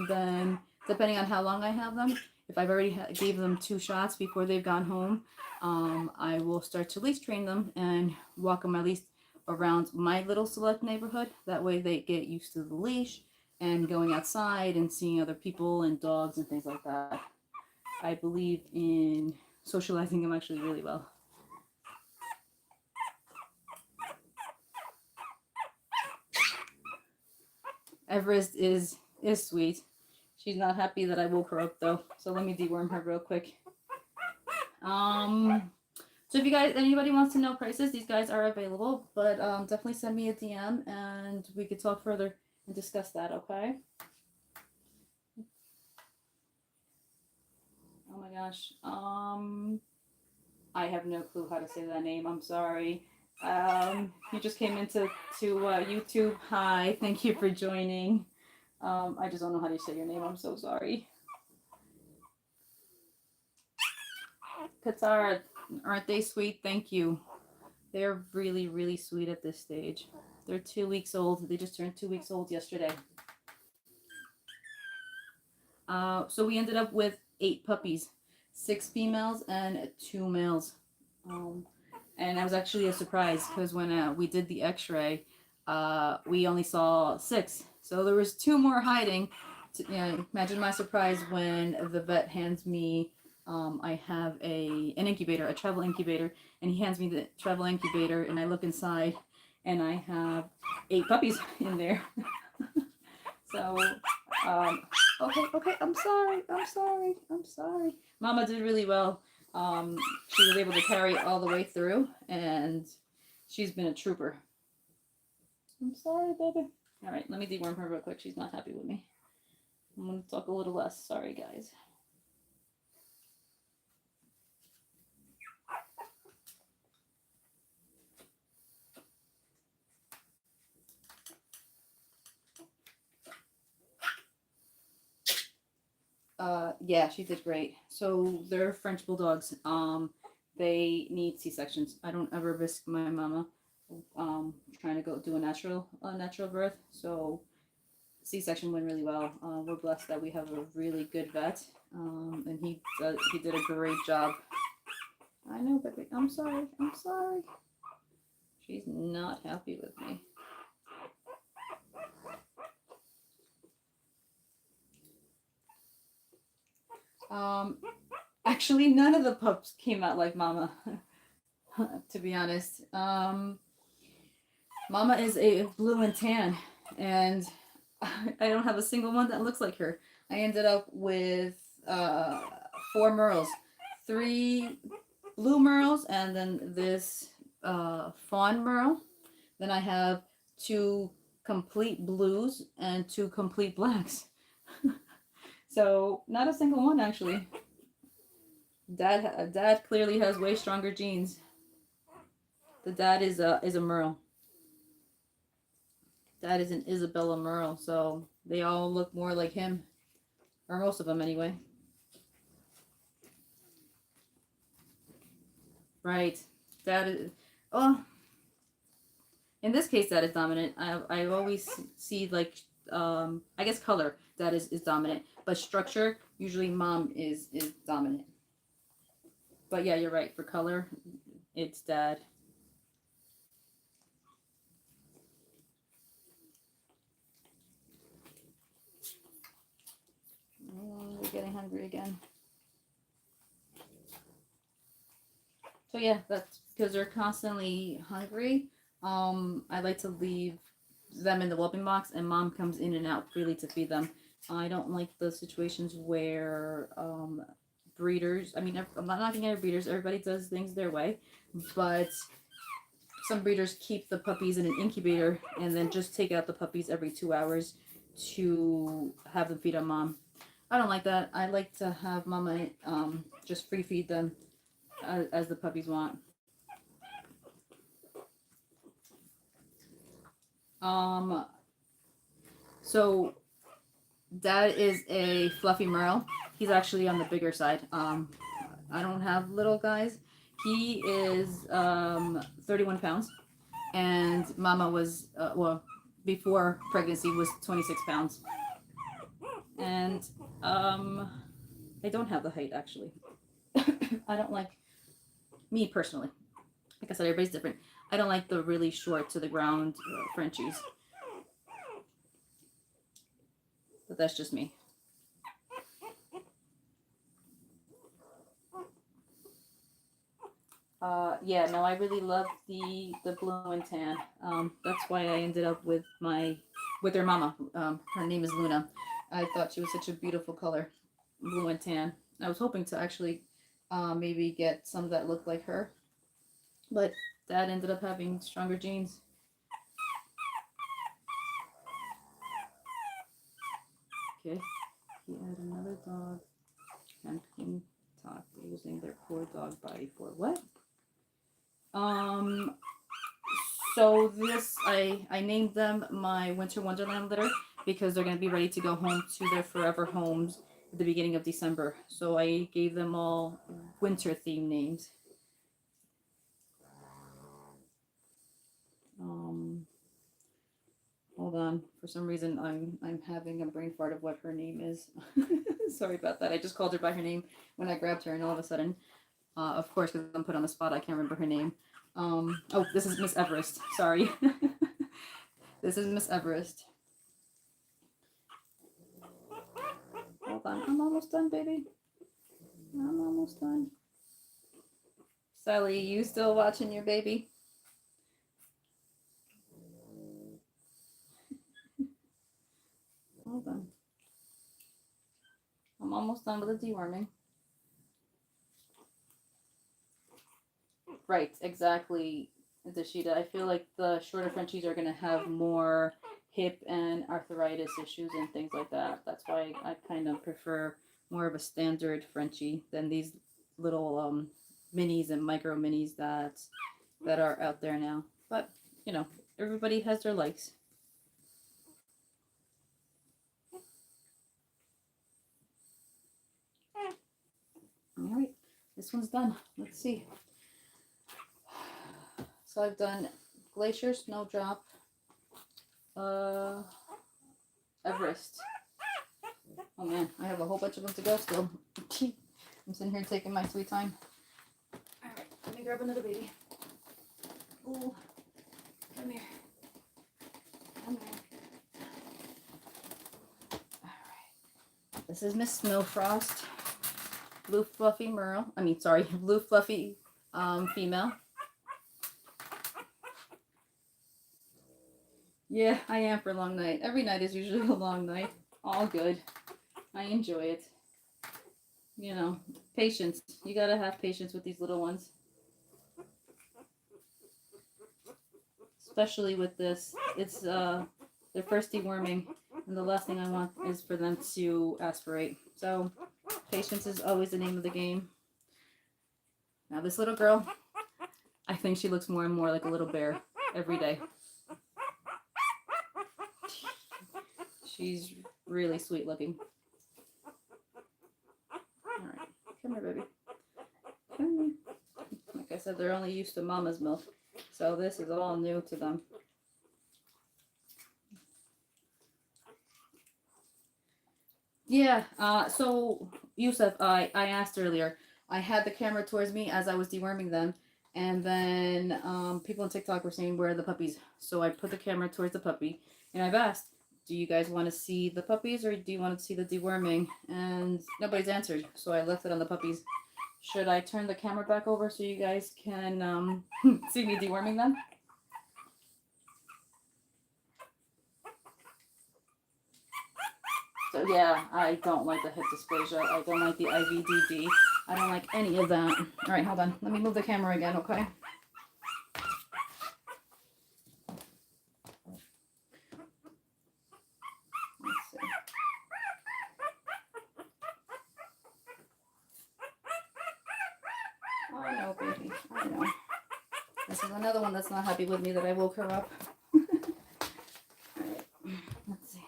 then depending on how long I have them, if I've already gave them 2 shots before they've gone home, I will start to leash train them and walk them at least around my little select neighborhood. That way they get used to the leash and going outside and seeing other people and dogs and things like that. I believe in socializing them actually really well. Everest is sweet. She's not happy that I woke her up though, so let me deworm her real quick. So if you guys, anybody wants to know prices, these guys are available, but definitely send me a DM and we could talk further and discuss that, okay? Oh my gosh. I have no clue how to say that name. I'm sorry. You just came into YouTube. Hi, thank you for joining. I just don't know how to say your name. I'm so sorry. Katara, aren't they sweet? Thank you. They're really, really sweet at this stage. They're 2 weeks old. They just turned 2 weeks old yesterday. So we ended up with 8 puppies, 6 females and 2 males. And that was actually a surprise because when we did the x-ray, we only saw 6. So there was 2 more hiding. Imagine my surprise when the vet hands me, I have an incubator, a travel incubator, and he hands me the travel incubator and I look inside and I have 8 puppies in there. So, okay, I'm sorry. Mama did really well. She was able to carry it all the way through, and she's been a trooper. I'm sorry, baby. All right, let me deworm her real quick. She's not happy with me. I'm going to talk a little less. Sorry, guys. Yeah, she did great. So they're French bulldogs. They need C-sections. I don't ever risk my mama trying to go do a natural birth. So C-section went really well. We're blessed that we have a really good vet, and he did a great job. I know, baby. I'm sorry. She's not happy with me. Actually, none of the pups came out like Mama, to be honest. Mama is a blue and tan, and I don't have a single one that looks like her. I ended up with 4 merles, 3 blue merles, and then this fawn merle. Then I have 2 complete blues and 2 complete blacks. So not a single one actually. Dad clearly has way stronger genes. The dad is a merle. Dad is an Isabella merle, so they all look more like him, or most of them anyway. Right. Dad is. Oh. In this case, Dad is dominant. I always see like I guess color. Dad is dominant, but structure usually Mom is dominant. But yeah, you're right. For color, it's Dad. We're getting hungry again. So yeah, that's because they're constantly hungry. I like to leave them in the whelping box, and Mom comes in and out freely to feed them. I don't like the situations where breeders. I mean, I'm not knocking at breeders. Everybody does things their way, but some breeders keep the puppies in an incubator and then just take out the puppies every 2 hours to have them feed on Mom. I don't like that. I like to have Mama just free feed them as the puppies want. So Dad is a fluffy merle. He's actually on the bigger side. I don't have little guys. He is 31 pounds, and Mama was before pregnancy was 26 pounds. And I don't have the height actually. I don't like, me personally. Like I said, everybody's different. I don't like the really short to the ground Frenchies. But that's just me. Yeah, no, I really love the blue and tan. That's why I ended up with their mama. Her name is Luna. I thought she was such a beautiful color, blue and tan. I was hoping to actually maybe get some that look like her. But Dad ended up having stronger genes. Okay, he had another dog and him talk using their poor dog body for what? So this, I named them my Winter Wonderland litter because they're going to be ready to go home to their forever homes at the beginning of December. So I gave them all winter theme names. Hold on. For some reason, I'm having a brain fart of what her name is. Sorry about that. I just called her by her name when I grabbed her, and all of a sudden, of course, because I'm put on the spot, I can't remember her name. Oh, this is Miss Everest. Sorry. This is Miss Everest. Hold on. I'm almost done, baby. I'm almost done. Sally, you still watching your baby? Hold on. I'm almost done with the deworming. Right, exactly, Dashida. I feel like the shorter Frenchies are going to have more hip and arthritis issues and things like that. That's why I kind of prefer more of a standard Frenchie than these little minis and micro minis that are out there now. But, you know, everybody has their likes. All right, this one's done. Let's see. So I've done Glacier, Snowdrop, Everest. Oh man, I have a whole bunch of them to go still. I'm sitting here taking my sweet time. All right, let me grab another baby. Ooh, come here. Come here. All right. This is Miss Snowfrost. Blue Fluffy Merle. Blue Fluffy female. Yeah, I am for a long night. Every night is usually a long night. All good. I enjoy it. You know, patience. You gotta have patience with these little ones. Especially with this. It's their first deworming, and the last thing I want is for them to aspirate. So, patience is always the name of the game. Now this little girl, I think she looks more and more like a little bear every day. She's really sweet looking. All right, come here, baby. Come here. Like I said, they're only used to mama's milk, so this is all new to them. Yeah, so Yusuf, I asked earlier, I had the camera towards me as I was deworming them, and then people on TikTok were saying, where are the puppies? So I put the camera towards the puppy, and I've asked, do you guys want to see the puppies or do you want to see the deworming? And nobody's answered, so I left it on the puppies. Should I turn the camera back over so you guys can see me deworming them? So yeah, I don't like the hip dysplasia. I don't like the IVDD. I don't like any of that. All right, hold on. Let me move the camera again, okay? Let's see. I know, baby. I know. This is another one that's not happy with me that I woke her up. All right. Let's see.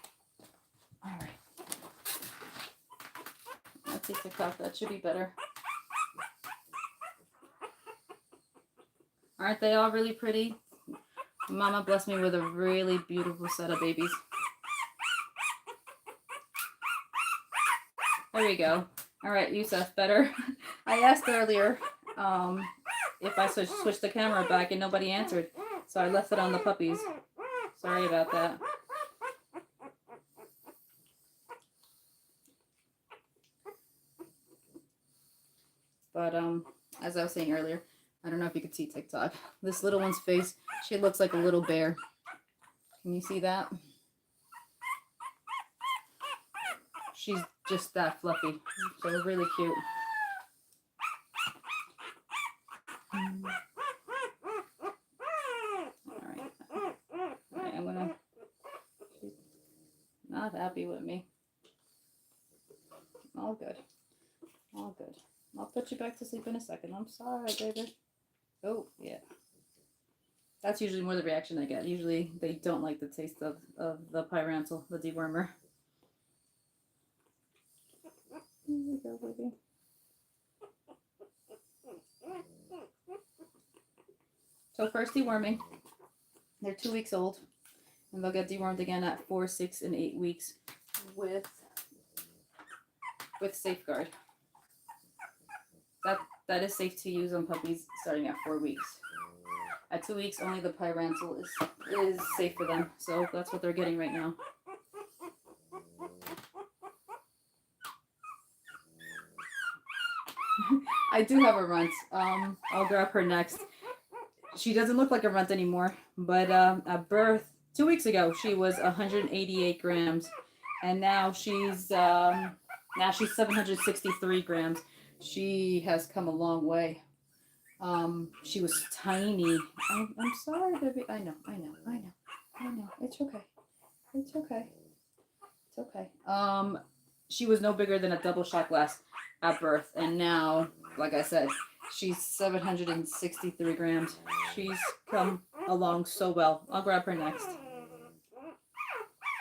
All right. Let's see TikTok. That should be better. Aren't they all really pretty? Mama blessed me with a really beautiful set of babies. There we go. All right, Yusuf, better. I asked earlier if I switch the camera back and nobody answered. So I left it on the puppies. Sorry about that. But as I was saying earlier, I don't know if you could see TikTok. This little one's face, she looks like a little bear. Can you see that? She's just that fluffy. So really cute. Alright, I'm gonna... She's not happy with me. All good. All good. I'll put you back to sleep in a second. I'm sorry, baby. Oh, yeah. That's usually more the reaction I get. Usually they don't like the taste of the pyrantel, the dewormer. Here you go, baby. So first deworming. They're 2 weeks old. And they'll get dewormed again at 4, 6, and 8 weeks with Safeguard. That is safe to use on puppies starting at 4 weeks. At 2 weeks, only the pyrantel is safe for them. So that's what they're getting right now. I do have a runt. I'll grab her next. She doesn't look like a runt anymore, but at birth 2 weeks ago she was 188 grams, and now she's 763 grams. She has come a long way. She was tiny. I'm sorry, baby. I know. It's okay. It's okay. It's okay. She was no bigger than a double shot glass at birth, and now, like I said, she's 763 grams. She's come along so well. I'll grab her next.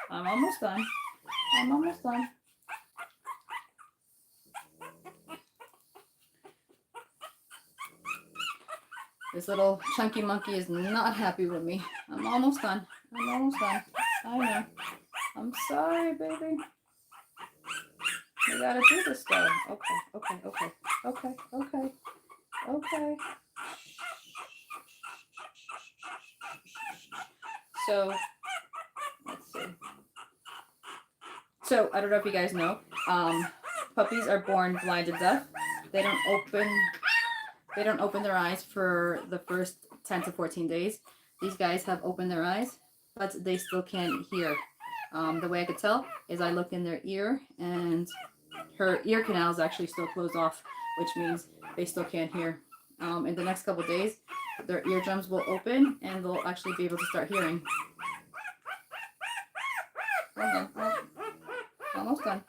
I'm almost done. I'm almost done. This little chunky monkey is not happy with me. I'm almost done. I'm almost done. I know. I'm sorry, baby. We gotta do this though. Okay. So, let's see. So, I don't know if you guys know, puppies are born blind and deaf. They don't open their eyes for the first 10 to 14 days. These guys have opened their eyes, but they still can't hear. The way I could tell is I look in their ear, and her ear canal is actually still closed off, which means they still can't hear. In the next couple of days, their eardrums will open, and they'll actually be able to start hearing. Almost done.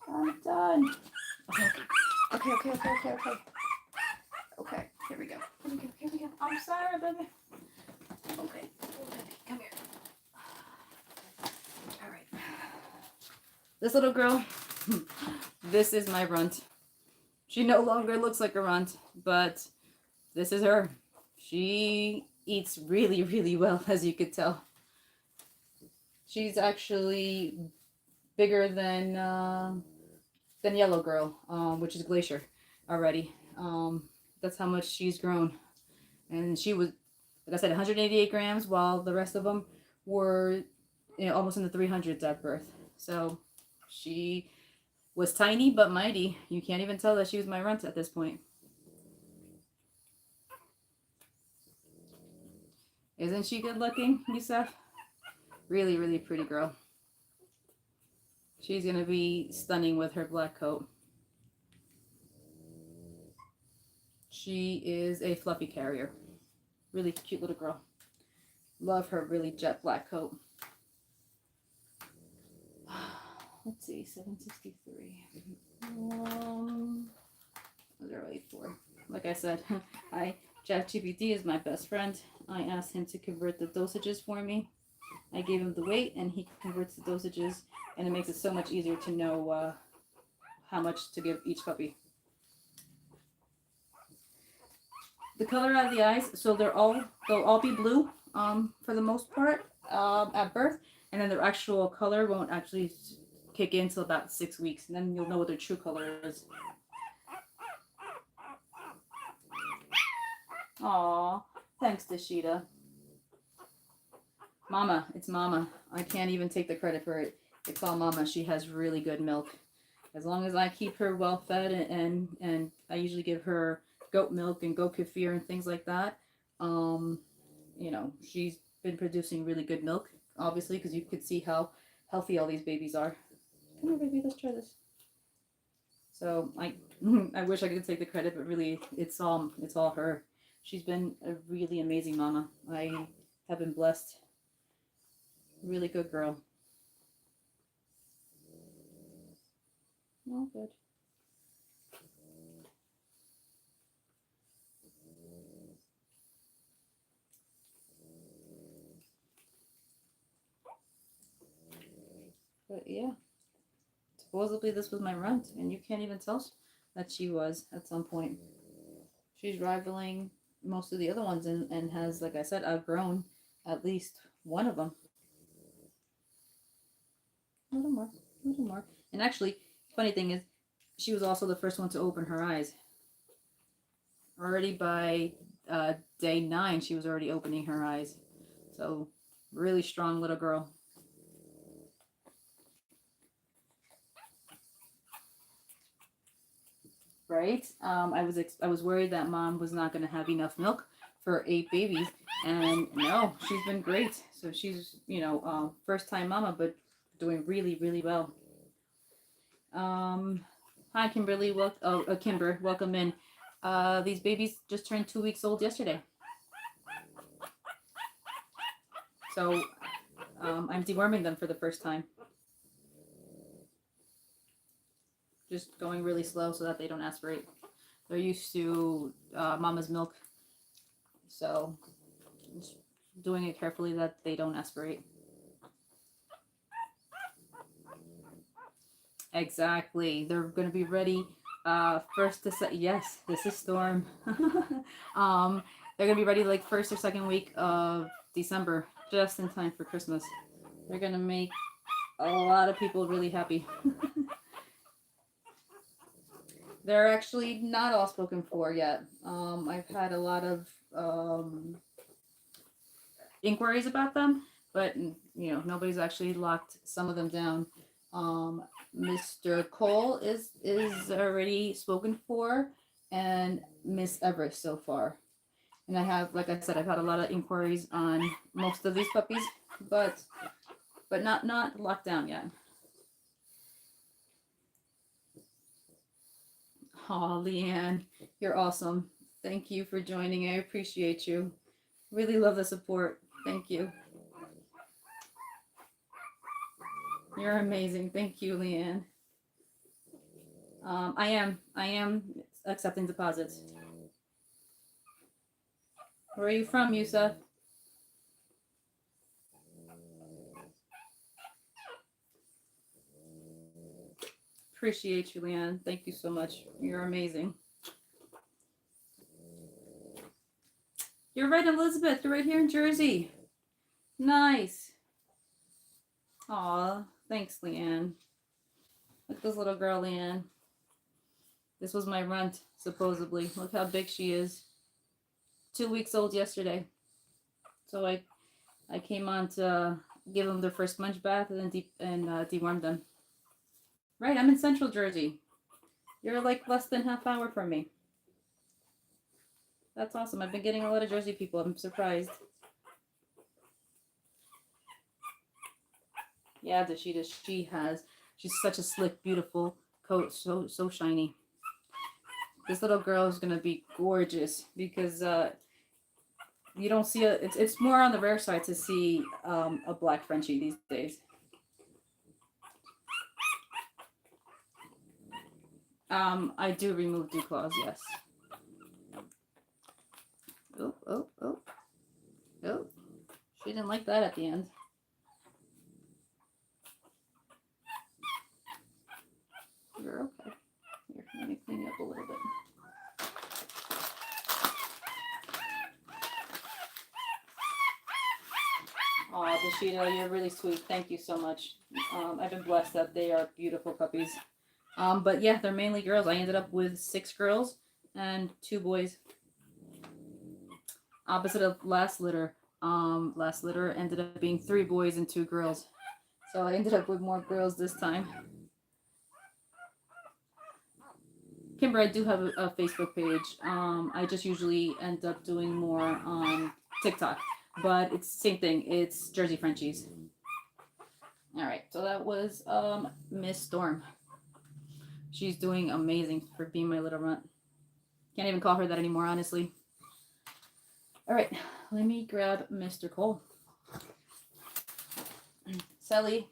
I'm done. Okay, here we go. I'm sorry, baby. Okay, come here. All right. This little girl, this is my runt. She no longer looks like a runt, but this is her. She eats really, really well, as you could tell. She's actually bigger than Yellow Girl, which is Glacier already. That's how much she's grown. And she was, like I said, 188 grams, while the rest of them were, almost in the 300s at birth. So she was tiny but mighty. You can't even tell that she was my runt at this point. Isn't she good looking, Yusuf? Really, really pretty girl. She's going to be stunning with her black coat. She is a fluffy carrier. Really cute little girl. Love her really jet black coat. Let's see, 763. Those are really 4. Like I said, ChatGPT is my best friend. I asked him to convert the dosages for me. I gave him the weight, and he converts the dosages, and it makes it so much easier to know how much to give each puppy. The color of the eyes, so they'll all be blue for the most part at birth, and then their actual color won't actually kick in until about 6 weeks, and then you'll know what their true color is. Aw, thanks, Dashita. Mama, it's Mama. I can't even take the credit for it. It's all Mama. She has really good milk. As long as I keep her well fed, and I usually give her goat milk and goat kefir and things like that. She's been producing really good milk, obviously, because you could see how healthy all these babies are. Come here, baby, let's try this. So I I wish I could take the credit, but really it's all her. She's been a really amazing mama. I have been blessed. Really good girl. Oh, good. But yeah, supposedly this was my runt, and you can't even tell that she was at some point. She's rivaling most of the other ones and has, like I said, outgrown at least one of them. A little more, a little more. And actually, funny thing is, she was also the first one to open her eyes. Already by day 9, she was already opening her eyes. So, really strong little girl. Right? I was worried that mom was not going to have enough milk for 8 babies, and no, she's been great. So she's first time mama, but doing really really well. Hi Kimberly, Kimber, welcome in. These babies just turned 2 weeks old yesterday, so I'm deworming them for the first time. Just going really slow so that they don't aspirate. They're used to mama's milk, so just doing it carefully that they don't aspirate. Exactly. They're going to be ready first to set. Yes, this is Storm. They're going to be ready like first or second week of December, just in time for Christmas. They're going to make a lot of people really happy. They're actually not all spoken for yet. I've had a lot of inquiries about them, but nobody's actually locked some of them down. Mr. Cole is already spoken for, and Miss Everest so far. And I have, like I said, I've had a lot of inquiries on most of these puppies, but not locked down yet. Oh, Leanne, you're awesome. Thank you for joining. I appreciate you. Really love the support. Thank you. You're amazing. Thank you, Leanne. I am accepting deposits. Where are you from, Yusuf? Appreciate you, Leanne. Thank you so much. You're amazing. You're right, Elizabeth. You're right here in Jersey. Nice. Aw, thanks, Leanne. Look at this little girl, Leanne. This was my runt, supposedly. Look how big she is. 2 weeks old yesterday. So I came on to give them their first sponge bath and then deworm them. Right, I'm in Central Jersey. You're like less than half hour from me. That's awesome. I've been getting a lot of Jersey people. I'm surprised. Yeah, she's such a slick, beautiful coat, so shiny. This little girl is gonna be gorgeous because you don't see it's more on the rare side to see a black Frenchie these days. I do remove dew claws, yes. Oh. She didn't like that at the end. You're okay. Here, let me clean you up a little bit. Aw, Dashita, you're really sweet. Thank you so much. I've been blessed that they are beautiful puppies. But yeah, they're mainly girls. I ended up with 6 girls and 2 boys. Opposite of last litter. Last litter ended up being 3 boys and 2 girls. So I ended up with more girls this time. Kimber, I do have a Facebook page. I just usually end up doing more on TikTok. But it's the same thing. It's Jersey Frenchies. All right, so that was Miss Storm. She's doing amazing for being my little runt. Can't even call her that anymore, honestly. All right, let me grab Mr. Cole. Sally,